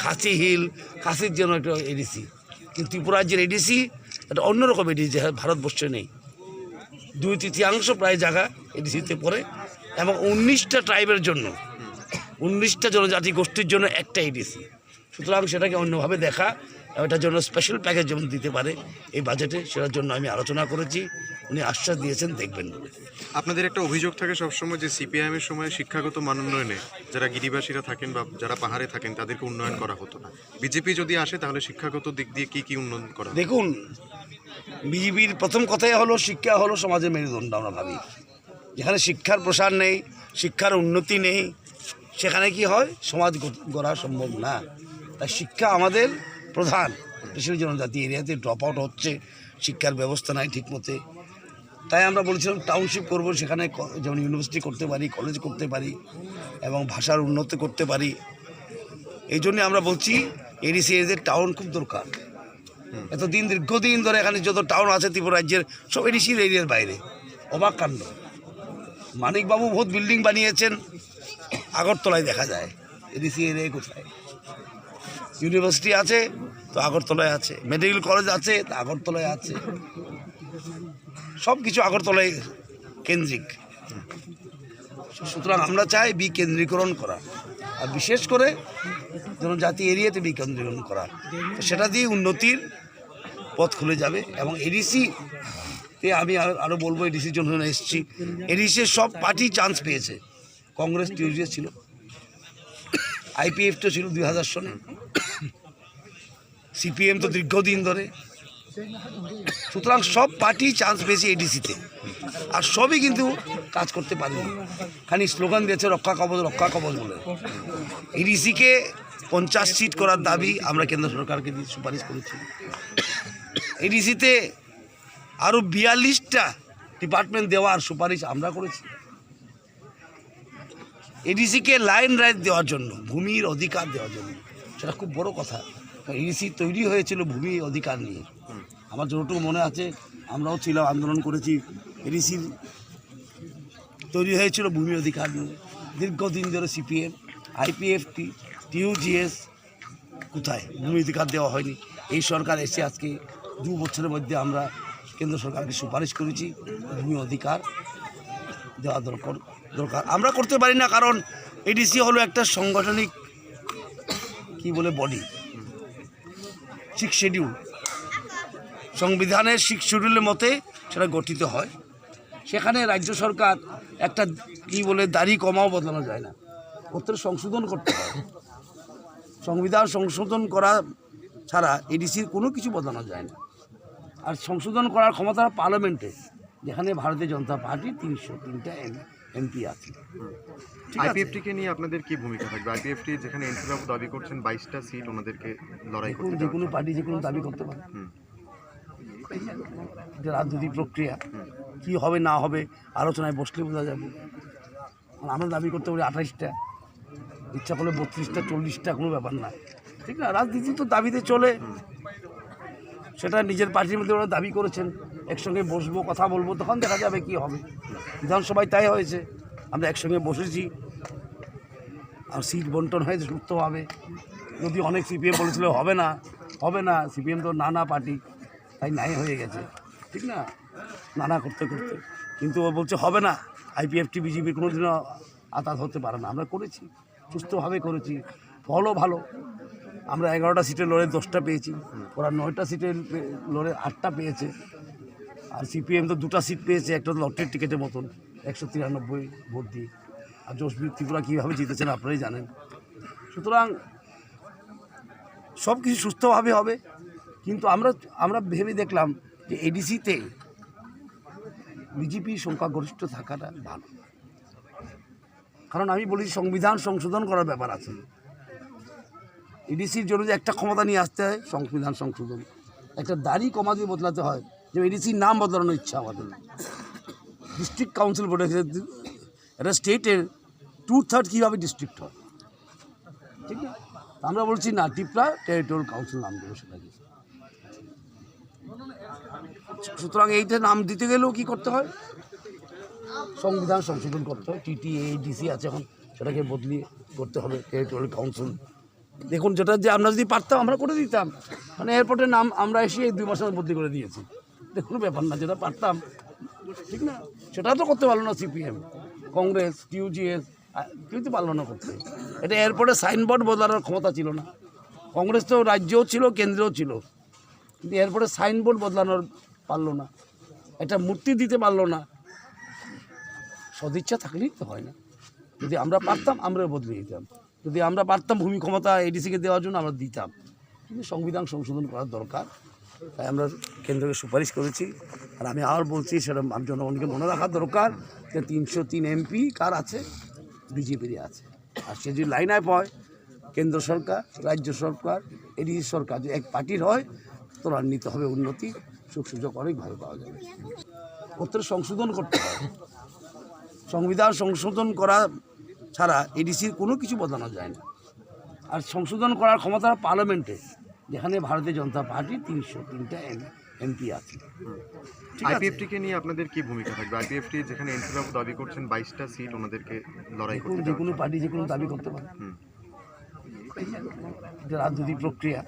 S20: খাসি হিল, খাসির জন্য একটা এডিসি। কিন্তু ত্রিপুরা রাজ্যের এডিসি একটা অন্যরকম এডিসি, যেটা ভারতবর্ষে নেই। 2/3 প্রায় জায়গা এডিসিতে পড়ে, এবং 19টা ট্রাইবের জন্য, 19টা জনজাতি গোষ্ঠীর জন্য একটা এডিসি। সুতরাং সেটাকে অন্যভাবে দেখা, এটার জন্য স্পেশাল প্যাকেজ যেমন দিতে পারে এই বাজেটে, সেটার জন্য আমি আলোচনা করেছি। উনি আশ্বাস দিয়েছেন দেখবেন বলে।
S21: আপনাদের একটা অভিযোগ থাকে সবসময় যে সিপিআইএমের সময় শিক্ষাগত মান উন্নয়নে যারা গিরিবাসীরা থাকেন বা যারা পাহাড়ে থাকেন তাদেরকে উন্নয়ন করা হতো না। বিজেপি যদি আসে তাহলে শিক্ষাগত দিক দিয়ে কি উন্নয়ন করা?
S20: দেখুন, বিজেপির প্রথম কথাই হলো শিক্ষা হলো সমাজের মেরুদণ্ড। আমরা ভাবি যেখানে শিক্ষার প্রসার নেই, শিক্ষার উন্নতি নেই, সেখানে কি হয়, সমাজ গড়া সম্ভব না। তাই শিক্ষা আমাদের প্রধান। বিশেষ জনজাতি এরিয়াতে ড্রপ আউট হচ্ছে, শিক্ষার ব্যবস্থা নাই ঠিক মতে। তাই আমরা বলেছিলাম টাউনশিপ করব, সেখানে যেমন ইউনিভার্সিটি করতে পারি, কলেজ করতে পারি, এবং ভাষার উন্নতি করতে পারি। এই জন্যে আমরা বলছি এডিসি এরিয়াদের টাউন খুব দরকার। এতদিন দীর্ঘদিন ধরে এখানে যত টাউন আছে ত্রিপুরা রাজ্যের, সব এডিসির এরিয়ার বাইরে। অবাক কাণ্ড, মানিকবাবু বহুত বিল্ডিং বানিয়েছেন, আগরতলায় দেখা যায়, এডিসি এরিয়ায় কোথায়? ইউনিভার্সিটি আছে তো আগরতলায় আছে, মেডিকেল কলেজ আছে তো আগরতলায় আছে, সব কিছু আগরতলায় কেন্দ্রিক। সুতরাং আমরা চাই বিকেন্দ্রীকরণ করা, আর বিশেষ করে জনজাতি এরিয়াতে বিকেন্দ্রীকরণ করা। সেটা দিয়ে উন্নতির পথ খুলে যাবে। এবং এডিসিতে আমি আরও বলবো, এডিসির জন্য এসেছি, এডিসির সব পার্টি চান্স পেয়েছে। কংগ্রেস টিউজিএস ছিল, আইপিএফ তো ছিল 2000 সনে, সিপিএম তো দীর্ঘদিন ধরে। সুতরাং সব পার্টি চান্স পেয়েছে এডিসিতে, আর সবই কিন্তু কাজ করতে পারেনি, খালি স্লোগান দিয়েছে রক্ষা কবচ বলে। এডিসিকে 50 সিট করার দাবি আমরা কেন্দ্র সরকারকে দিয়ে সুপারিশ করেছি। এডিসিতে আরও 42টা ডিপার্টমেন্ট দেওয়ার সুপারিশ আমরা করেছি। এডিসিকে লাইন রাইট দেওয়ার জন্য, ভূমির অধিকার দেওয়ার জন্য, সেটা খুব বড় কথা। এডিসি তৈরি হয়েছিল ভূমি অধিকার নিয়ে। আমার যতটুকু মনে আছে, আমরাও ছিলাম, আন্দোলন করেছি। এডিসির তৈরি হয়েছিল ভূমি অধিকার নিয়ে। দীর্ঘদিন ধরে সিপিএম, আইপিএফ, টিউজিএস, কোথায় ভূমি অধিকার দেওয়া হয়নি। এই সরকার এসে আজকে 2 বছরের মধ্যে আমরা কেন্দ্র সরকারকে সুপারিশ করেছি ভূমি অধিকার দেওয়া দরকার। আমরা করতে পারি না, কারণ এডিসি হলো একটা সাংগঠনিক কি বলে বডি, 6 শিডিউল, সংবিধানের 6 শিডিউলের মতে সেটা গঠিত হয়। সেখানে রাজ্য সরকার একটা কি বলে দাড়ি কমাও বদলানো যায় না, ওদের সংশোধন করতে হয়। সংবিধান সংশোধন করা ছাড়া এডিসির কোনো কিছু বদলানো যায় না। আর সংশোধন করার ক্ষমতা পার্লামেন্টে, যেখানে ভারতীয় জনতা পার্টি 303টা এমপি আছে।
S21: আইপিএফটিকে নিয়ে আপনাদের কি ভূমিকা থাকবে? আইপিএফটি যেখানে এনসি বাবু দাবি করছেন 22টা সিট ওনাদেরকে লড়াই করতে
S20: যে কোনো পার্টি যে কোনো দাবি করতে পারে, এটা রাজনৈতিক প্রক্রিয়া। কি হবে না হবে আলোচনায় বসলে বোঝা যাবে। আমরা দাবি করতে পারি 28টা, ইচ্ছা করলে 32টা 40টা, কোনো ব্যাপার না, ঠিক না? রাজনীতি তো দাবিতে চলে, সেটা নিজের পার্টির মধ্যে ওরা দাবি করেছেন, একসঙ্গে বসবো, কথা বলবো, তখন দেখা যাবে কি হবে। বিধানসভায় তাই হয়েছে, আমরা একসঙ্গে বসেছি, আর সিট বন্টন হয়েছে সুস্থভাবে। যদি অনেক সিপিএম বলেছিল হবে না, সিপিএম তো নানা পার্টি, তাই নাই হয়ে গেছে, ঠিক না? নানা করতে করতে, কিন্তু ও বলছে হবে না, আইপিএফটি বিজেপির কোনোদিনও আতাত হতে পারে না। আমরা করেছি, সুস্থভাবে করেছি, ফলও ভালো। আমরা 11টা সিটে লড়ে 10টা পেয়েছি, ওরা 9টা সিটে লড়ে 8টা পেয়েছে। আর সিপিএম তো 2টা সিট পেয়েছে, একটা লটারির টিকিটের মতন, 193 ভোট দিয়ে। আর জোশবীর ত্রিপুরা কীভাবে জিতেছেন আপনারাই জানেন। সুতরাং সব কিছু সুস্থভাবে হবে, কিন্তু আমরা ভেবে দেখলাম যে এডিসিতে বিজেপি সংখ্যাগরিষ্ঠ থাকাটা ভালো। কারণ আমি বলি সংবিধান সংশোধন করার ব্যাপার আছে। এডিসির জন্য যে একটা ক্ষমতা নিয়ে আসতে হয়, সংবিধান সংশোধন, একটা দাড়ি কমা দিয়ে বদলাতে হয়। যে এডিসির নাম বদলানোর ইচ্ছা আমাদের, ডিস্ট্রিক্ট কাউন্সিল বোর্ডে একটা স্টেটের 2/3 কীভাবে ডিস্ট্রিক্ট হয়, ঠিক না? আমরা বলছি না, ত্রিপুরা টেরিটোরিয়াল কাউন্সিল নাম দেবো সেটাকে। সুতরাং এইটা নাম দিতে গেলেও কি করতে হয়, সংবিধান সংশোধন করতে হয়। টিটিএডিসি আছে এখন, সেটাকে বদলিয়ে করতে হবে টেরিটোরিয়াল কাউন্সিল। দেখুন, যেটা যে আমরা যদি পারতাম আমরা করে দিতাম, মানে এয়ারপোর্টের নাম আমরা এসে এই 2 মাসের বদলি করে দিয়েছি, দেখুন ব্যাপার না, যেটা পারতাম, ঠিক না? সেটা তো করতে পারলো না সিপিএম, কংগ্রেস, টিউজিএস, কেউ তো পারলো না করতে। এটা এয়ারপোর্টে সাইনবোর্ড বদলানোর ক্ষমতা ছিল না। কংগ্রেস তো রাজ্যও ছিল, কেন্দ্রেও ছিল, কিন্তু এয়ারপোর্টে সাইনবোর্ড বদলানোর পারলো না, একটা মূর্তি দিতে পারলো না। সদিচ্ছা থাকলেই তো হয় না। যদি আমরা পারতাম আমরাও বদলে দিতাম, যদি আমরা পারতাম ভূমি ক্ষমতা এডিসিকে দেওয়ার জন্য আমরা দিতাম। কিন্তু সংবিধান সংশোধন করার দরকার, তাই আমরা কেন্দ্রকে সুপারিশ করেছি। আর আমি আর বলছি, সেটা জনগণকে মনে রাখা দরকার যে 303 এমপি কার আছে, বিজেপিরই আছে। আর সে যদি লাইন আপ হয়, কেন্দ্র সরকার, রাজ্য সরকার, এডিসি সরকার যে এক পার্টির হয়, ত্বরান্বিত হবে উন্নতি, সুখ সুযোগ অনেকভাবে পাওয়া যাবে। ওদের সংশোধন করতে হয়। সংবিধান সংশোধন করা ছাড়া এডিসির কোনো কিছু বদলানো যায় না। আর সংশোধন করার ক্ষমতা পার্লামেন্টে, যেখানে ভারতীয় জনতা পার্টি 303টা এমপি আছে।
S21: আইপিএফটিকে নিয়ে আপনাদের কি ভূমিকা থাকবে? আইপিএফটি যেখানে এনসি বাবু দাবি করছেন 22টা সিট ওনাদেরকে লড়াই করতে
S20: যে কোনো পার্টি যে কোনো দাবি করতে পারে, এটা রাজনৈতিক প্রক্রিয়া।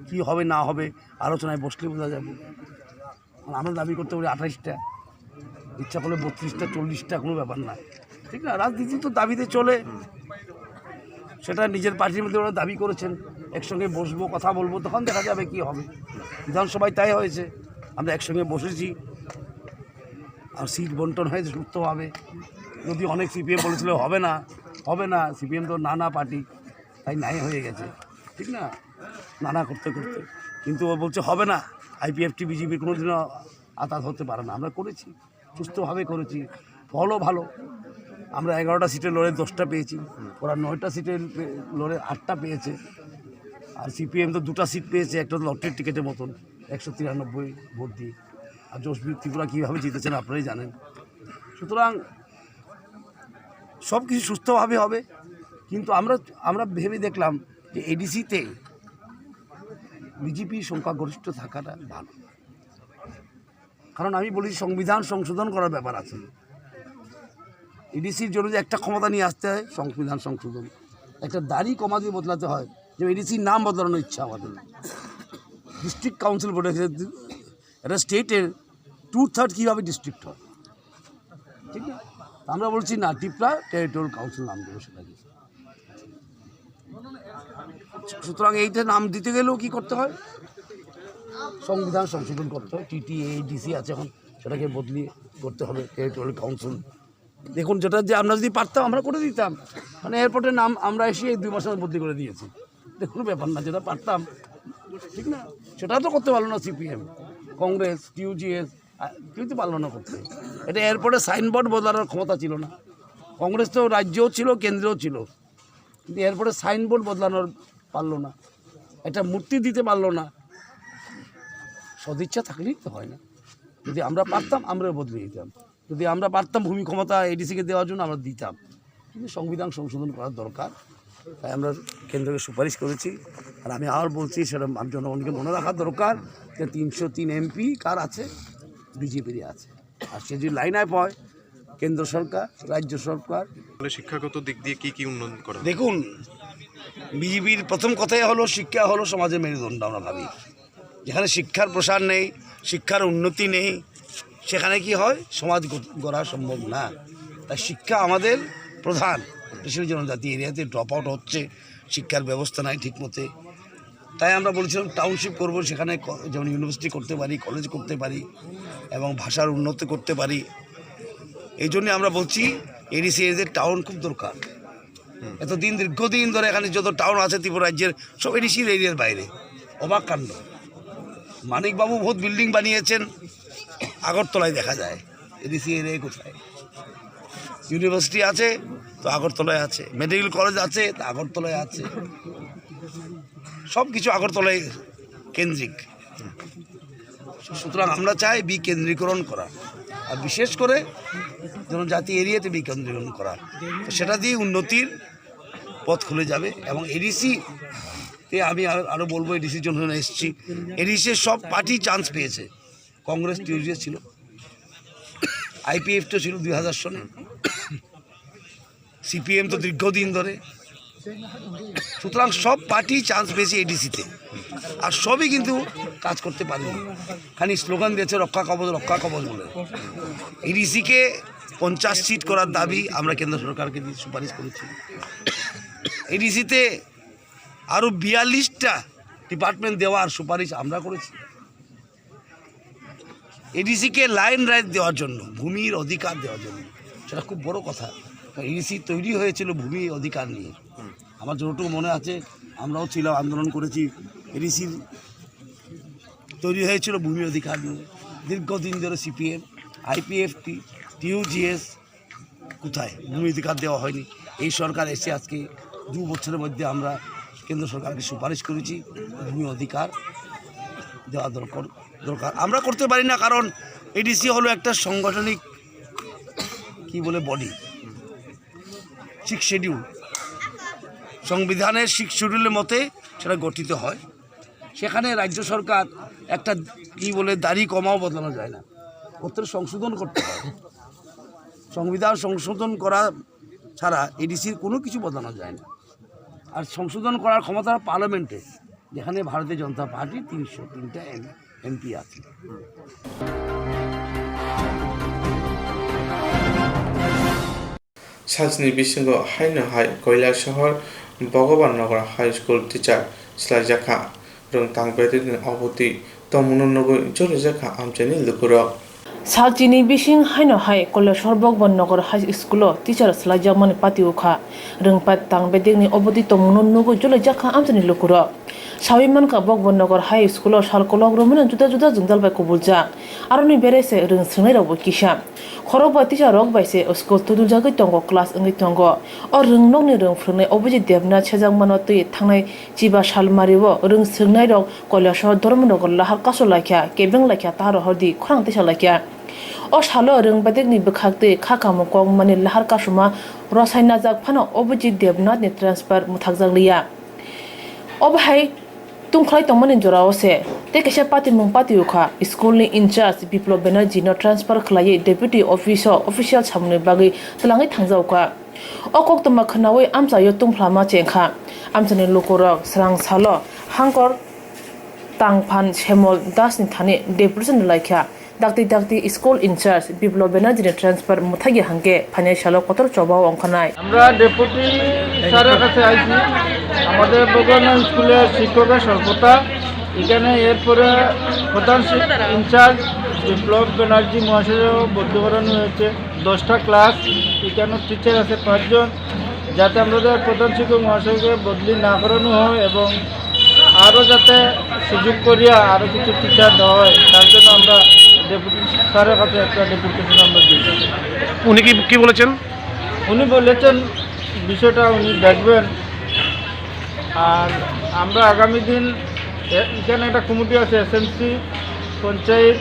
S20: কি হবে না হবে আলোচনায় বসলে বোঝা যাবে। আমরা দাবি করতে পারি 28টা, ইচ্ছা করলে 32টা 40টা, কোনো ব্যাপার না, ঠিক না? রাজনীতি তো দাবিতে চলে, সেটা নিজের পার্টির মধ্যে ওরা দাবি করেছেন, একসঙ্গে বসবো, কথা বলবো, তখন দেখা যাবে কি হবে। বিধানসভায় তাই হয়েছে, আমরা একসঙ্গে বসেছি, আর সিট বন্টন হয়েছে সুস্থভাবে। যদি অনেক সিপিএম বলেছিল হবে না, সিপিএম তো নানা পার্টি, তাই নাই হয়ে গেছে, ঠিক না? নানা করতে করতে, কিন্তু ও বলছে হবে না, আইপিএফটি বিজেপির কোনোদিনও আতাত হতে পারে না। আমরা করেছি, সুস্থভাবে করেছি, ফলও ভালো। আমরা 11টা সিটে লড়ে 10টা পেয়েছি, ওরা 9টা সিটে লড়ে 8টা পেয়েছে। আর সিপিএম তো 2টা সিট পেয়েছে, একটা লটারির টিকিটের মতন, 193 ভোট দিয়ে। আর জোশবীর ত্রিপুরা কীভাবে জিতেছেন আপনারাই জানেন। সুতরাং সব কিছু সুস্থভাবে হবে, কিন্তু আমরা ভেবে দেখলাম যে এডিসিতে বিজেপি সংখ্যাগরিষ্ঠ থাকাটা ভালো। কারণ আমি বলি সংবিধান সংশোধন করার ব্যাপার আছে। এডিসির জন্য যে একটা ক্ষমতা নিয়ে আসতে হয়, সংবিধান সংশোধন, একটা দাড়ি কমা দিয়ে বদলাতে হয়। যে এডিসির নাম বদলানোর ইচ্ছা আমাদের, ডিস্ট্রিক্ট কাউন্সিল বোর্ডে একটা স্টেটের 2/3 কীভাবে ডিস্ট্রিক্ট হয়, ঠিক না? আমরা বলছি না, ত্রিপুরা টেরিটোরিয়াল কাউন্সিল নাম দেবো সেটাকে। সুতরাং এইটা নাম দিতে গেলেও কি করতে হয়, সংবিধান সংশোধন করতে হয়। TTADC আছে এখন, সেটাকে বদলি করতে হবে, টেরিটোরিয়াল কাউন্সিল। দেখুন, যেটা যে আমরা যদি পারতাম আমরা করে দিতাম, মানে এয়ারপোর্টের নাম আমরা এসে 2 মাসের বদলি করে দিয়েছি, দেখুন ব্যাপার না, যেটা পারতাম, ঠিক না? সেটা তো করতে পারলো না CPM, কংগ্রেস, TUGS কেউ তো পারলো না করতে। এটা এয়ারপোর্টে সাইনবোর্ড বদলানোর ক্ষমতা ছিল না। কংগ্রেস তো রাজ্যও ছিল, কেন্দ্রেও ছিল, কিন্তু এয়ারপোর্টে সাইনবোর্ড বদলানোর পারলো না, একটা মূর্তি দিতে পারলো না। সদিচ্ছা থাকলেই তো হয় না। যদি আমরা পারতাম আমরা বদলে দিতাম, যদি আমরা পারতাম ভূমি ক্ষমতা ADC-কে দেওয়ার জন্য আমরা দিতাম, কিন্তু সংবিধান সংশোধন করার দরকার, তাই আমরা কেন্দ্রকে সুপারিশ করেছি। আর আমি আর বলছি, সেটা জনগণকে মনে রাখা দরকার যে 303 MP কার আছে, BJP-র আছে। আর সে যদি লাইন আপ হয় কেন্দ্র সরকার, রাজ্য সরকার।
S21: শিক্ষাগত দিক দিয়ে কি উন্নয়ন করা?
S20: দেখুন, BJP-র প্রথম কথাই হলো শিক্ষা হলো সমাজের মেরুদণ্ড। আমরা ভাবি যেখানে শিক্ষার প্রসার নেই, শিক্ষার উন্নতি নেই, সেখানে কি হয়, সমাজ গড়া সম্ভব না। তাই শিক্ষা আমাদের প্রধান। বিশেষ জনজাতি এরিয়াতে ড্রপ আউট হচ্ছে, শিক্ষার ব্যবস্থা নাই ঠিক মতে। তাই আমরা বলেছিলাম টাউনশিপ করব, সেখানে যেমন ইউনিভার্সিটি করতে পারি, কলেজ করতে পারি এবং ভাষার উন্নতি করতে পারি। এই জন্যে আমরা বলছি ADC এরিয়াদের টাউন খুব দরকার। এতদিন দীর্ঘদিন ধরে এখানে যত টাউন আছে ত্রিপুরা রাজ্যের, সব ADC এরিয়ার বাইরে। অবাক কাণ্ড। মানিকবাবু বহুত বিল্ডিং বানিয়েছেন, আগরতলায় দেখা যায়, ADC এরিয়ায় কোথায়? ইউনিভার্সিটি আছে তো আগরতলায় আছে, মেডিকেল কলেজ আছে তো আগরতলায় আছে, সব কিছু আগরতলায় কেন্দ্রিক। সুতরাং আমরা চাই বিকেন্দ্রীকরণ করা, আর বিশেষ করে জনজাতি এরিয়াতে বিকেন্দ্রীকরণ করা। সেটা দিয়ে উন্নতির পথ খুলে যাবে। এবং ADC-তে আমি আরও বলবো, ADC-র জন্য এসেছি, ADC-র সব পার্টি চান্স পেয়েছে। কংগ্রেস, TUGS ছিল, IPF তো ছিল 2000 সনে, CPM তো দীর্ঘদিন ধরে। সুতরাং সব পার্টি চান্স পেয়েছে ADC-তে, আর সবই কিন্তু কাজ করতে পারেনি, খালি স্লোগান দিয়েছে রক্ষা কবচ বলে। ADC-কে 50 সিট করার দাবি আমরা কেন্দ্র সরকারকে দিয়ে সুপারিশ করেছি। ADC-তে আরও 42টা ডিপার্টমেন্ট দেওয়ার সুপারিশ আমরা করেছি। ADC-কে লাইন রাইট দেওয়ার জন্য, ভূমির অধিকার দেওয়ার জন্য, সেটা খুব বড় কথা। ADC তৈরি হয়েছিল ভূমি অধিকার নিয়ে। আমার যতটুকু মনে আছে, আমরাও ছিলাম, আন্দোলন করেছি। ADC তৈরি হয়েছিল ভূমি অধিকার নিয়ে। দীর্ঘদিন ধরে CPM, IPF, TUGS কোথায় ভূমি অধিকার দেওয়া হয়নি। এই সরকার এসে আজকে 2 বছরের মধ্যে আমরা কেন্দ্র সরকারকে সুপারিশ করেছি ভূমি অধিকার দেওয়া দরকার। আমরা করতে পারি না, কারণ ADC হলো একটা সাংগঠনিক বডি। 6 শিডিউল, সংবিধানের 6 শিডিউলের মতে সেটা গঠিত হয়। সেখানে রাজ্য সরকার একটা দাড়ি কমাও বদলানো যায় না, ওদের সংশোধন করতে হয়। সংবিধান সংশোধন করা ছাড়া ADC-র কোনো কিছু বদলানো যায় না। আর সংশোধন করার ক্ষমতা পার্লামেন্টে, যেখানে ভারতীয় জনতা পার্টি 303টা MP আছে।
S1: সাজনি বিসঙ্গ হাইনো হাই Kailashahar Bhagabannagar high school teacher স্লাইজাখা রং তাংবেদিন অবতি তমুননগর জলজাখা আমচানি লুকুরক
S2: সালচিনি বিসিং হাইনো হাই Kailashahar Bhagabannagar high school teacher স্লাইজাকমানি পাতিউখা রংপাত তাংবেদিनि অবতি তমুননগর জলজাখা আমচানি লুকুরক সাবিমানকা ভগবাননগর হাই স্কুল সালকলক রমন जुदा जुदा जोंजालबाय कबुलजा आरनि बेरेसे रों सोंनाय रावबो किसा खरबा टिचार रक बायसे स्कुल तुदुलजागै तंग क्लास अंगै तंग अ रोंनगनि रों फ्रंनाय अबजि देबना छेजां मानो तै थांनाय जिबा साल मारिबो रों सोंनाय रक কৈলাসহर धर्मनगर लाहार कासो लाखिया केबें लाखिया तार हरदि खरां दैसा लाखिया अ सालो रोंबादेगनि बखागदै खाखामकं माने लाहार कासुमा रसायना जाग फानो अबजि देबनानि ट्रान्सफार मुथागजागलिया अबहाय तुमखलाय तंमनि जरावसे तेकेसे पार्टी मुं पार्टी उखा स्कुलनि इनचार्ज बिप्लब बेनार्जी न ट्रान्सफार खलायै डेपुटी अफिसियल सामने बागै तलाङै थांजावखा अ कोक्तमा खनावै आमचायो तुमफ्लामा चेंखा आमचानि लोकरक स्रांसालो हांकर तांफान सेमल दासनि थाने deputation लायखा dakti school incharge biplop banerjee transfer muthagi hangke financial kotor chobao ongkhanai
S3: আমরা ডেপুটি স্যারের কাছে আইছি আমাদের বগনা স্কুলের শিক্ষকের স্বল্পতা এখানে এরপরে প্রধান ইনচার্জ বিপ্লব ব্যানার্জি মহাশয়ের বদলি করানো হয়েছে 10টা ক্লাস এখানে টিচার আছে 5 জন যাতে আমাদের প্রধান শিক্ষক মহাশয়কে বদলি না করানো হয় এবং আরও যাতে সুযোগ করিয়া আরও কিছু টিচার দেওয়া হয় তার জন্য আমরা ডেপুটি স্যারের কাছে একটা ডেপুটেশন আমরা দিয়েছি।
S22: উনি কি বলেছেন?
S3: উনি বলেছেন বিষয়টা উনি দেখবেন আর আমরা আগামী দিন এখানে একটা কমিটি আছে এসএমসি পঞ্চায়েত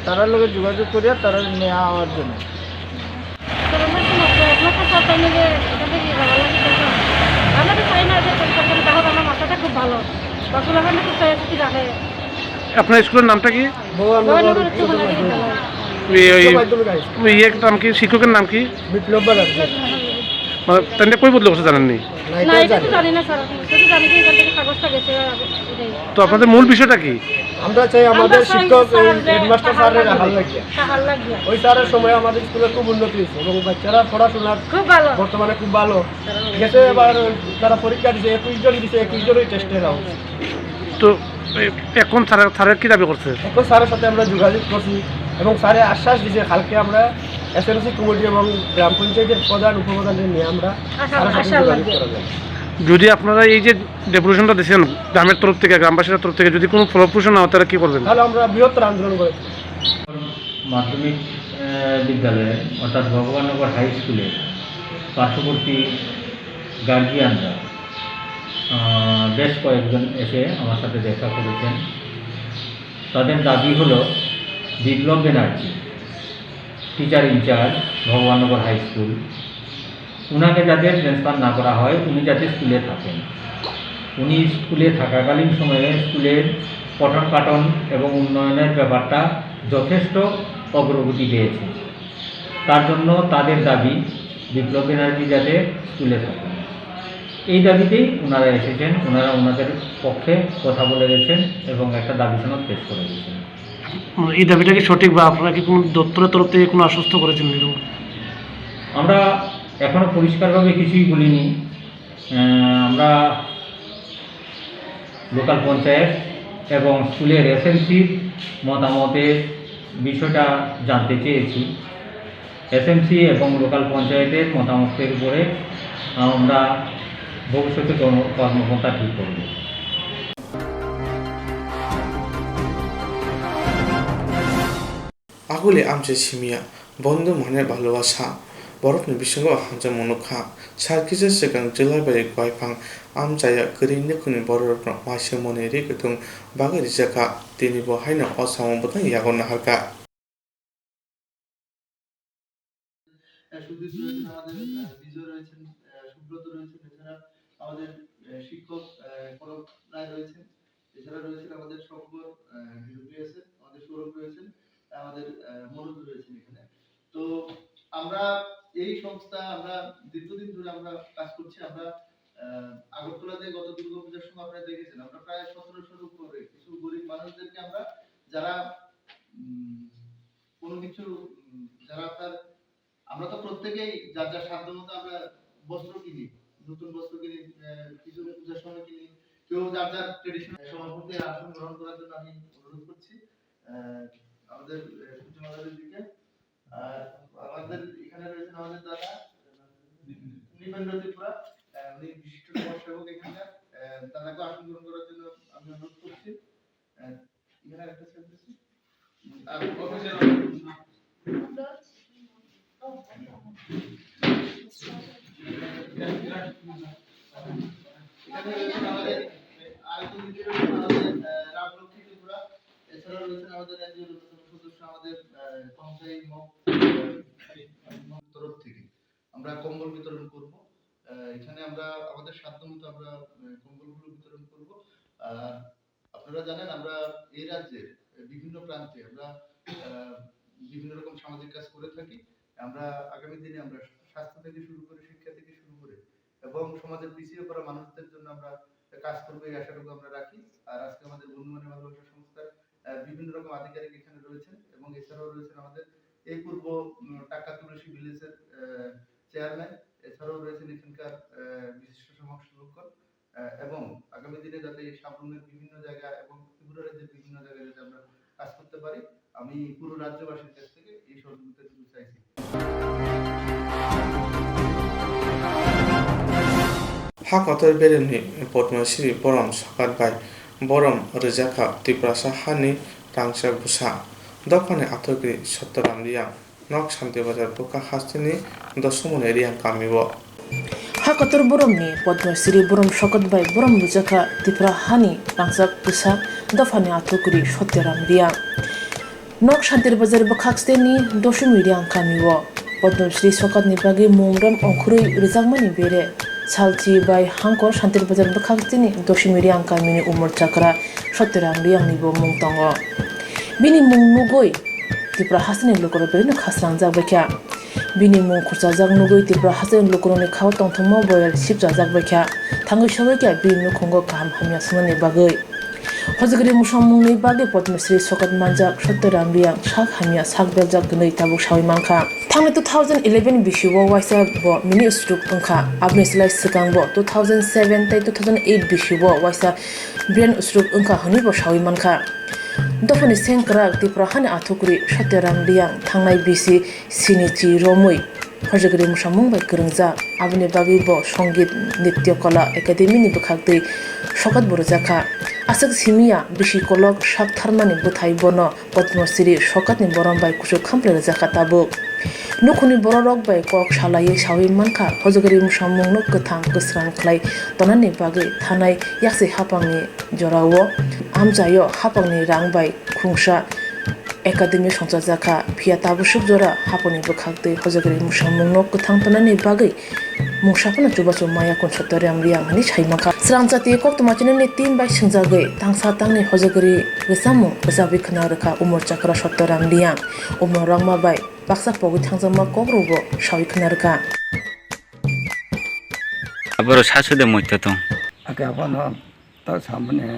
S3: তারার লগে যোগাযোগ করিয়া তারা নেওয়া হওয়ার জন্য।
S22: আপনার স্কুলের নামটা কি? নাম কি? শিক্ষকের নাম কি?
S3: বিপ্লব ব্যানার্জি।
S22: তাহলে কই বদলে করছে জানেননি? তো আপনাদের মূল বিষয়টা কি?
S3: আমরা চাই আমাদের শিক্ষক হেডমাস্টার স্যারের রাখার লাগিয়া ওই স্যারের সময় আমাদের স্কুলে খুব উন্নতি হয়েছে এবং বাচ্চারা পড়াশোনার বর্তমানে খুব ভালো গেছে। এবার তারা পরীক্ষা দিছে 21 জন দিছে 21 জনই টেস্টে রাও।
S22: তো এখন স্যারের কি দাবি করছে?
S3: এখন স্যারের সাথে আমরা যোগাযোগ করছি এবং স্যারের আশ্বাস দিয়েছে কালকে আমরা এসএমসি কমিটি এবং গ্রাম পঞ্চায়েতের প্রধান উপপ্রধানদের নিয়ে আমরা স্যারের সাথে যোগাযোগ করা যায়।
S22: যদি আপনারা এই যে ডেপুটেশনটা দিয়েছেন গ্রামের তরফ থেকে গ্রামবাসীর তরফ থেকে যদি কোনো ফলপ্রসূ না হয় তাহলে কী করবেন?
S3: তাহলে আমরা বৃহত্তর আন্দোলন করে
S23: মাধ্যমিক বিদ্যালয়ে অর্থাৎ ভগবাননগর হাই স্কুলে পার্শ্ববর্তী গার্জিয়ানরা বেশ কয়েকজন এসে আমার সাথে দেখা করেছেন। তাদের দাবি হলো Biplab Banerjee teacher incharge Bhagabannagar high school উনাকে যাতে ট্রান্সফার না করা হয়, উনি যাতে স্কুলে থাকেন। উনি স্কুলে থাকাকালীন সময়ে স্কুলের পঠন পাঠন এবং উন্নয়নের ব্যাপারটা যথেষ্ট অগ্রগতি পেয়েছে। তার জন্য তাদের দাবি বিপ্লব ব্যানার্জি যাতে স্কুলে থাকেন। এই দাবিতেই ওনারা এসেছেন, ওনারা ওনাদের পক্ষে কথা বলে গেছেন এবং একটা দাবি সনদ পেশ করে গেছেন।
S22: এই দাবিটা কি সঠিক বা আপনারা কি কোনো দপ্তরের তরফ থেকে কোনো আশ্বস্ত করেছেন?
S23: আমরা এখনও পরিষ্কারভাবে কিছুই বলিনি। আমরা লোকাল পঞ্চায়েত এবং স্কুলের এসএমসির মতামতের বিষয়টা জানতে চেয়েছি। এসএমসি এবং লোকাল পঞ্চায়েতের মতামতের উপরে আমরা ভবিষ্যতে কর্মপন্থা ঠিক করব।
S1: আগুলে আমছে সিমিয়া বন্ধু মনের ভালোবাসা বরফनि बिसंगो हांजा मुनुखा सारखिजे सिगां जिलाबारि गयफां आमजाया गोरैनो खुनि बर'फ्रा मासे मनेरि गथुं बागरि जाखा दिनै बहायनो असामाव बोथां यागन हारका
S24: সুদীপ রয়েছেন, আমাদের বিজয় রয়েছেন, সুব্রত রয়েছেন, এছাড়া আমাদের শিক্ষক পরব রায় রয়েছেন, এছাড়া রয়েছেন আমাদের শঙ্কর রয়েছেন, আমাদের সৌরভ রয়েছেন, আমাদের মনোজ রয়েছেন এখানে। তো আমরা এই সংস্থা আমরা দীর্ঘদিন ধরে আমরা কাজ করছি। আমরা আগরতলাতে গত দুর্গাপূজার সময় আপনারা দেখেছেন আমরা প্রায় 1700 উপরে কিছু গরিব মানুষদেরকে আমরা যারা কোনো কিছু যারা আপনার আমরা তো প্রত্যেকেই যার যার সাধ্য মতো আমরা বস্ত্র কিনি, নতুন বস্ত্র কিনি, কিছু পূজার সময় কিনি, কেউ যার যার ট্রেডিশনাল সভাপতির আসন গ্রহণ করার জন্য আমি অনুরোধ করছি আমাদের সূর্যমালাদের দিকে। আর আমাদের এখানে রয়েছেন আমাদের দাদা নিবেন্দ্র ত্রিপুরা, উনি বিশিষ্ট সমাজসেবক এখানকার, দাদাকে আসন গ্রহণ করার জন্য আমি অনুরোধ করছি। এখানে একটা সেলফি আর অফিসের এখানে রয়েছেন আমাদের আরেকজন দিদি রয়েছেন আমাদের রামলক্ষ্মী ত্রিপুরা, এছাড়া রয়েছেন আমাদের একজন সদস্য আমাদের পঞ্চায়েত তরফ থেকে আমরা কম্বল বিতরণ করব। এখানে আমরা আমাদের সাধ্যমতো আমরা কম্বলগুলো বিতরণ করব। আর আপনারা জানেন আমরা এই রাজ্যের বিভিন্ন প্রান্তে আমরা বিভিন্ন রকম সামাজিক কাজ করে থাকি। আমরা আগামী দিনে আমরা স্বাস্থ্য থেকে শুরু করে শিক্ষা থেকে শুরু করে এবং সমাজের পিছিয়ে পড়া মানুষদের জন্য আমরা কাজ করবো এই আশাটুকু আমরা রাখি। আর আজকে আমাদের বন্ধু মানে ভালোবাসা সংস্থার বিভিন্ন রকম আধিকারিক এখানে রয়েছেন এবং এছাড়াও রয়েছেন আমাদের এই পূর্ব টাকা তুলসী ভিলেজের চেয়ারম্যান, এছাড়াও রয়েছেন এখানকার বিশিষ্ট সমাজসেবকগণ এবং আগামী দিনে যাতে সাবরুমের বিভিন্ন জায়গা এবং ত্রিপুরা রাজ্যের বিভিন্ন জায়গায় যাতে আমরা কাজ করতে পারি, আমি পুরো রাজ্যবাসীর কাছ থেকে এই সহযোগিতা চাইছি।
S1: हाखर बेरेनि पद्मश्री बरम सकतबाय बरम रोजाखा त्रिपुरासा हानि रांसा बुसा दफानि आथोगिरि सत्तराम रियां नक शांति बाजार बुका हास्तिनि दसमने रियां कामिबो
S2: हाखर बरमनि पद्मश्री बरम सकतबाय बरम रोजाखा त्रिपुरा हानि रांसा बुसा दफानि आथोगिरि सत्तराम रियां नक शांति बाजार बुका हास्तिनि दसमने रियां कामिबो पद्मश्री सकतनि बागै मुंग्राम अंखुरै रोजाकमानि बेरे सालची बाय हांको शांतिर बाजार बखागतिनि दशमिरि आंकामिनि उमर चक्रा सत्तराम रियांनिबो मुं दङ बिनि मुं नुगै त्रिपुरा हासनि लोकरो बेनो खास्रांजाक बायख्या बिनि मुं खुरजाजाक नुगै त्रिपुरा हासनि लोकरोनि खाव तंथंमा बयल सिबजाजाक बायख्या थाङै सबायख्या बिनि खुंगो गाहाम हामिया सोंनानै बागै हजगिरि मुसामुंनि बागै पद्मश्री सकत मानजाक सत्तराम रियां साक हामिया साक बेलजाक गनै ताबुक सावै मानखा थांनाय 2011 बिसुआव वाइसा ब मिनि स्ट्रुक अंखा आबनि सिलाय सिगां ब 2007 ताइ 2008 बिसुआव वाइसा ब्रेन स्ट्रुक अंखा हनि ब सावै मानखा दफनि सेंक्रा त्रिपुरा हानि आथुकुरि सत्तराम रियां थांनाय बिसि सिनिचि रमै हजगिरि मुसामुं बाय गोरोंजा आबनि बागै ब संगीत नृत्य कला एकाडेमिनि बखागदै सकत बरजाखा आसक सिमिया बिसि कलक साक थारमानि बुथाय बन पद्मश्री सकतनि बरम बाय कुसु खामप्ले रजाखा ताबुक नुखुनि बररक बाय कक सालायै सावै मानखा हजगिरि मुसामुंनो गोथां गोस्रां ख्लाय तनानि बागै थानाय याक्सै हापांनि जरावो आमजायो हापांनि रां बाय खुंसा एकाडेमि संसाजाखा फिया ताबुसुक जरा हापनि बखागदै हजगिरि मुसामुंनो गोथां तनानि बागै मुंसाफोरनो जुबासु माया कोन सत्तराम रियां हानि साइमाखा स्रांचाति कोक्तमाचिनि टीम बाय सिंजागै तांसा तांनि हजगिरि गोसामुं गोसाबि खोना रोखा उमर चक्रा सत्तराम रियां उमर रांमा बाय बाक्सा पगै थांजामा कग्रबो सावै खोना रोखा
S4: आबरो सासुदे मइता दं
S6: आके आपनो ता सामने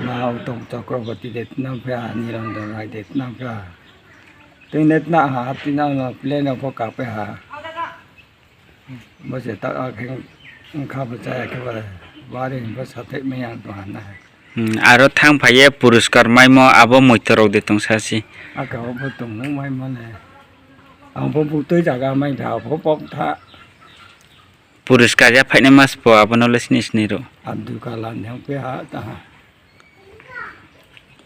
S6: नाव तो चक्रवर्ती देतना फया निरंजन राय देतना फया तेनेतना हातिना प्लेन को कापे हा बसे ता आखे खाबो जाया के बारे बारे बस साथे मैया तो हाना है
S4: आरो थांफायो पुरस्कार माइमो आबो मइतराव देतों सासि
S6: आके आबो तो माइ माने आंबो बुतै जागा माइ था पक था
S4: पुरस्कार या फाइने मास प आबनले सिनि रो
S6: आदु काला ने पे हा ता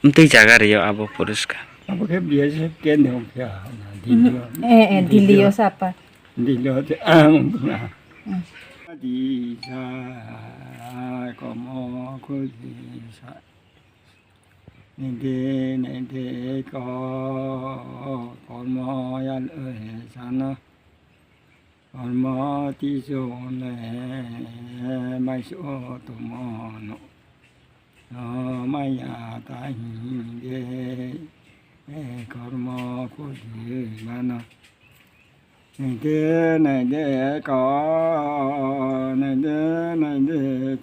S4: उन्तै जागा रियो आबो पुरस्कार
S6: आबो के बिए से के ने पे हा दिलियो
S7: दिलियो सापा
S6: दिलियो ते di sa ko mo ko di sa ni de ko mo yan sana mo ti so ne mai so to mo no mai ya ta hi de ko mo ko di mana này de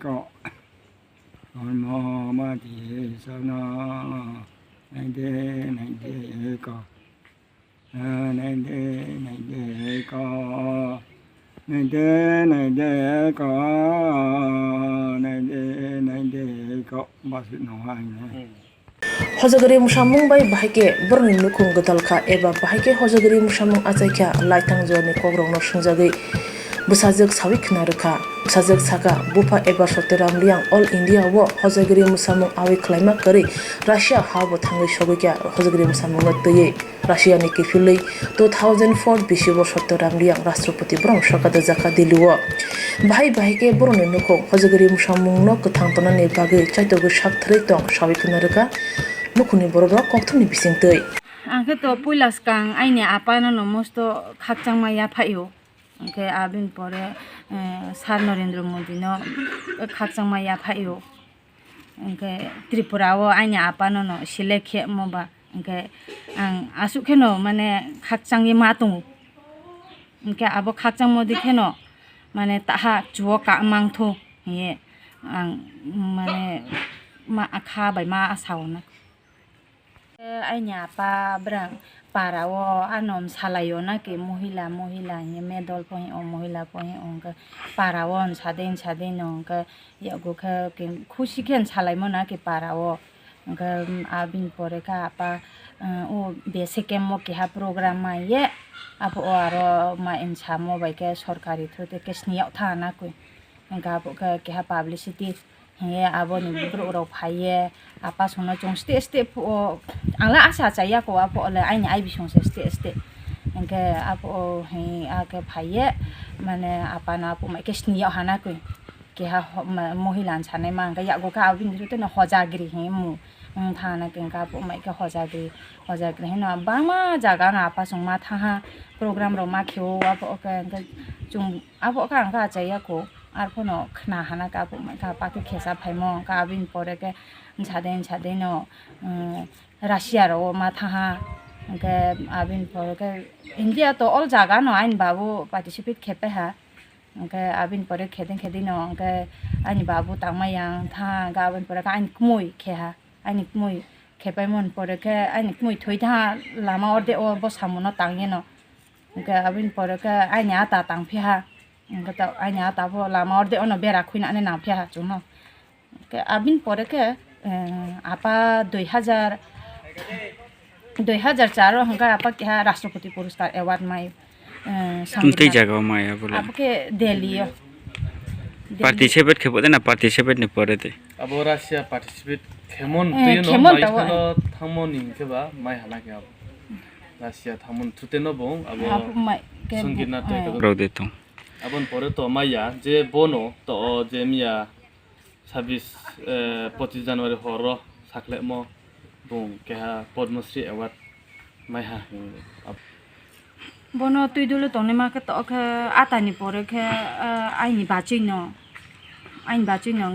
S6: có con mò mà thì sao nó này de có này de có bác sĩ nói này
S2: हजगिरि मुसामुं बाय बाहायके बरनि नुखुं गदालखा एबा बाहायके हजगिरि मुसामुं आजायख्या लाइथां जरनि कग्रंनो सुंजागै बुसाजोक सावि खोना रोखा बुसाजोक साका बुफा एबा सत्तराम रियां अल इंडिया वो हजगिरि मुसामुं आवे खलाइमा करै रासिया हाबो थाङै सगैख्या हजगिरि मुसामुंनो तयै रासियानि किफिलै 2004 बिसिबो सत्तराम रियां राष्ट्रपति ब्रह्म सकत जाखा दिलुओ बाहाय बाहायके बरनि नुखुं हजगिरि मुसामुंनो गोथां तनानि बागै चाइतगो साकथरै दं सावि खोना रोखा नुखुनि बररक कक्तुनि बिसिंतै
S7: आंखे तो पुलास कां आइनि आपानो नमस्त खाकचांमाया फायो ओंखे आबिन परे सार नरेंद्र मोदी नो खाकचांमाया फायो ओंखे त्रिपुराओ आइनि आपानो न सिलेखे मबा ओंखे आं आसुखेनो माने खाकचांगि मा दङ ओंखे आबो खाकचां मोदी खेनो माने ताहा जुओ का मांथो हे आं माने ma akha bai ma asao na aina pa brang parawo anom salayo na ke mohila ni medal point o mohila point on ka parawon saden on ka yago ka ke khushi ken salai mo na ke parawo ka abin pore ka apa o basic mo ke ha program ma ye apo aro ma incha mo bai ke sorkari thote ke sniya tha na ko ka ke ha publicity he abo ni bro ro phaye apa sona chung step angla asa chaya ko apo le aini ai bisong step engke apo he ake phaye mane apa na apo mai ke sniya hana ko ke ha mohilan chane ma ga ya go ka abin rute na hojagri he mu thana ke ka apo mai ke hojagri he na bama jaga na apa song ma tha program ro ma khyo apo ka chung apo ka angka chaya ko আর কোনো না হানা কাপড় পাকে খেসা ফাইমো কাবিন পরে কে ছাদেন রাশিয়ার ও মাথা কে আবিন পরে কে India তো অল জায়গা ন আইন বাবু পার্টিসিপেট খেপে হা কে আবিন পরে খেদিন কে আইন বাবু তামায়াং থা গাবিন পরে আইন কুমই খেহা আইন কুমই খেপাইমন পরে কে আইন কুমই থই থা লামা অর্ধে ও বসামনো তাঙে ন কে আবিন পরে কে আইন আতা তাংফিহা kata anya tapo lama orde ono bera khuina ane na phya chuno ke abin pore ke apa 2004 hanga apa ke rashtrapati puruskar award mai
S4: tumte jaga mai bola
S7: apke delhi
S4: participate khebote na participate ni pore te
S22: abo Russia participate khemon tuyo no mai khano thamon ning ke ba mai hana ke abo Russia thamon thute no bong abo songit na te
S4: ro de to
S22: abon pore to maya je bono to je mia 25 January horo sakle mo bong ke ha Padmashri award mai ha
S7: bono tui dulu to ne ma ke to ke atani pore ke aini bachino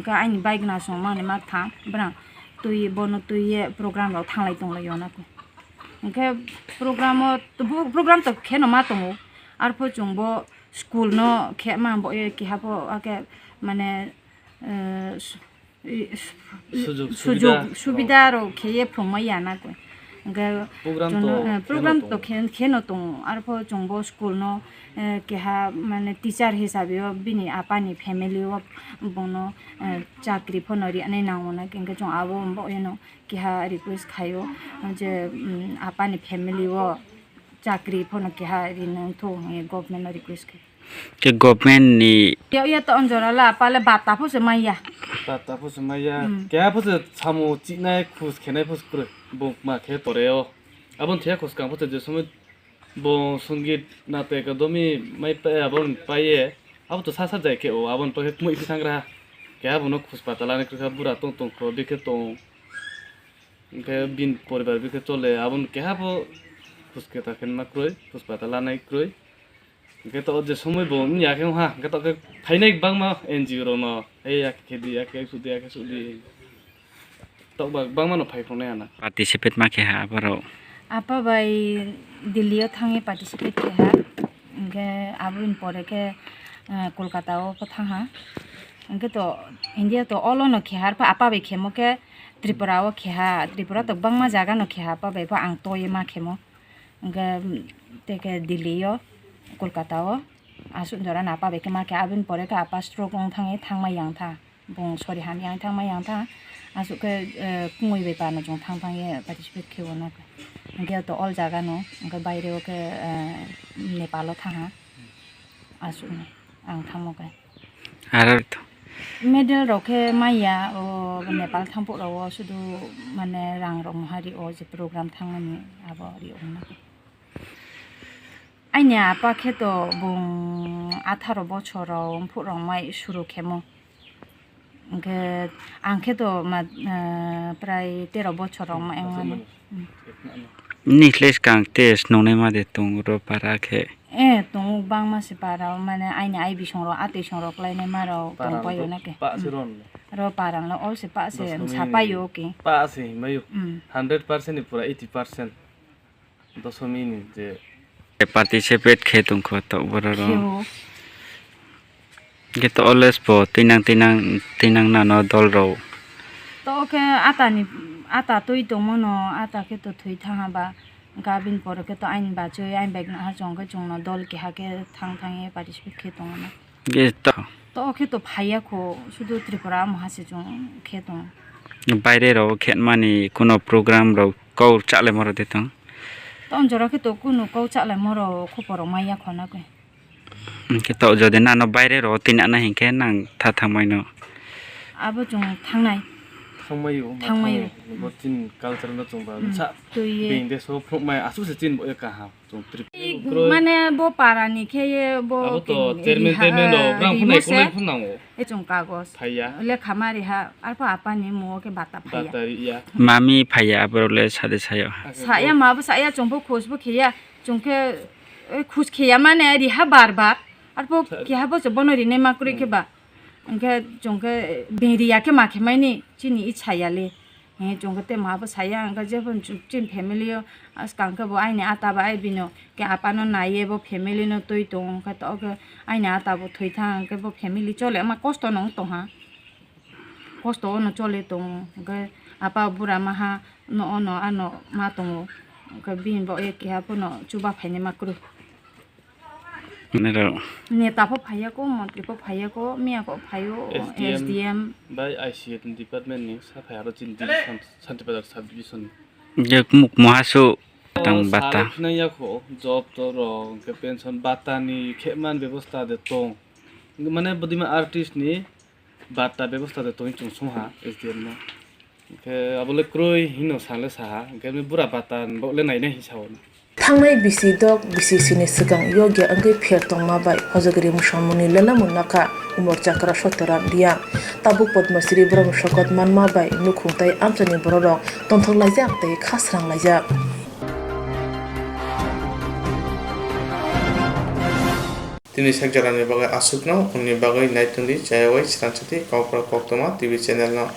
S7: ka aini bike na so ma ne ma tha bra tui bono tui ye program ro thanglai tong la yo na ko ke program to kheno ma to ar pho chungbo school no khe ma bo e ki hapo ake mane সুবিধা ro kheye phomaya na ko program to kheno tong ar pho chongbo school no ke ha mane teacher hisabe bini apani family of bono chakri phonori ane na ona ke chong abo bo eno ke ha request khayo je apani family wo chakri phono ke ha rin tho government request
S4: ke government ni
S7: ya to anjora la pale bata pho se maya
S22: kya pho chamu chinai khus khenai pho kre bok ma khe toreo abon thia khus kam pho je somo bo songit na te academy mai pa abon paye ab to sa jai ke o abon to moi sangra kya bono khus patala ne kha bura tong ko bike tong ke bin poribar bike chole abon kya pho khus ke ta khen ma kroi khus patala nai kroi ke to je somoy bo nya ke ha ke to ke phainai bangma NGO ro no ei ya ke di ya ke sudi to bangma no phai phone ana
S4: participate ma ke ha baro
S7: apa bai Delhi thangi participate ke ha ke abun pore ke Kolkata o patha ha ke to India to all no ke har pa apa bai khemo ke Tripura o ke ha Tripura to bangma jaga no ke ha pa bai pa ang to ye ma khemo ke te ke Delhi o Kolkata o asun jora na pa be ke ma ke abin pore ka apa stroke ong thangma yang tha bong sorry han yang thangma yang tha asu ke kungoi be pa na jong thang ye participate ke ona ka nge to all jaga no nge baire o ke Nepal o tha ha asu ang thamo ka
S4: ar to
S7: medal ro ke maya o Nepal thangpo ro sudu mane rang ro hari o je program thangani abo ri onna আইনা আপা খেতো বং 18 বছর পুরং মাই শুরু খেমো আং খেতো প্রায় 13 বছর
S4: Nikles kang tes nongne ma de tung ro para khe
S7: tung bang ma se para mane aina ai bi song ro ate song ro klai ne ma ro tung pa yo na ke
S22: pa se ron
S7: ro parang lo all se pa se sapa yo ke
S22: pa se mayu 100% ni pura 80% dosomi ni je
S4: participate khe tung kho to boro ro ke to always po tinang na no dol ro
S7: to ke ata toi dong no ata ke to thoi thangaba gabin pore ke to ain ba choi ain bag na jong ke jong no dol ke ha ke thang e participate ke dong na
S4: ge
S7: to ke to phaiya ko শুধু Tripura মহাসে jong ke dong
S4: বাইরে র খেতমানি কোনো programme র কৌ চালে মর দিতং
S7: to onjora ke to kuno ko chala moro khoporo maiya khona ke
S4: ke to যদি না বাইরে র তিনা না হিংকে নাং থা থামাইনো
S7: abo jong thangnai
S22: thangmayo botin culture na chungba cha being de so from my asu se chin bo ka ha chung trip
S7: mane bo parani kheye bo
S22: abo to chairman no brang phunai phunang
S7: e chung kagos
S22: phaya
S7: le khamari ha arpa apani mo ke bata phaya
S22: ya
S4: মামি ফাইয়া আবরলে সাদে ছায়
S7: saya ma bo saya chung bo khos bo khiya chung ke khus khiya mane ri ha bar bar arpo ki ha bo se bonori ne makuri ke ba angke jongke beriya ke makhe maini chini ichaya le he jongke te ma bo saya angka je bon chin family as kangke bo aine ata ba ai bino ke apano naiye bo family no toi tong ka to ke aine ata bo thoi thang ke bo family chole ma kosto nong to ha kosto no chole tong ke apa bura ma ha no ano ma tong ke bin bo e ke ha bo no chuba phaine makru Neta po phaya ko mantri po phaya ko mia ko phayo SDM
S22: by ICT department ni sa phaya ro chin din santipadar subdivision
S4: je muk mohasu tang bata
S22: na ya ko job to ro ke pension bata ni khman ব্যবস্থা de tong mane bodima artist ni bata ব্যবস্থা de tong chung sung ha SDM no ke abole kroi hino sale sa ke me bura bata bo le nai na hisao
S2: थांनाय बिसि दक बिसिसिनि सिगां योग्य अंगै फेर तंमा bye हजगरि मुसामुनि लेला मुनाका उमर चक्र सतरा दिया ताबु पद्मश्री ब्रह्म शकत मानमा बाय नुखुंताय आमचनि बरदं तंथं लायजाक तै खासरां लायजाक
S1: তিনি শেখ জারানি বাগাই আসুক নাও উনি বাগাই নাইতুন্দি চায়াওয়াই স্রাংচাতি কপরা কোক্তমা টিভি চ্যানেল নাও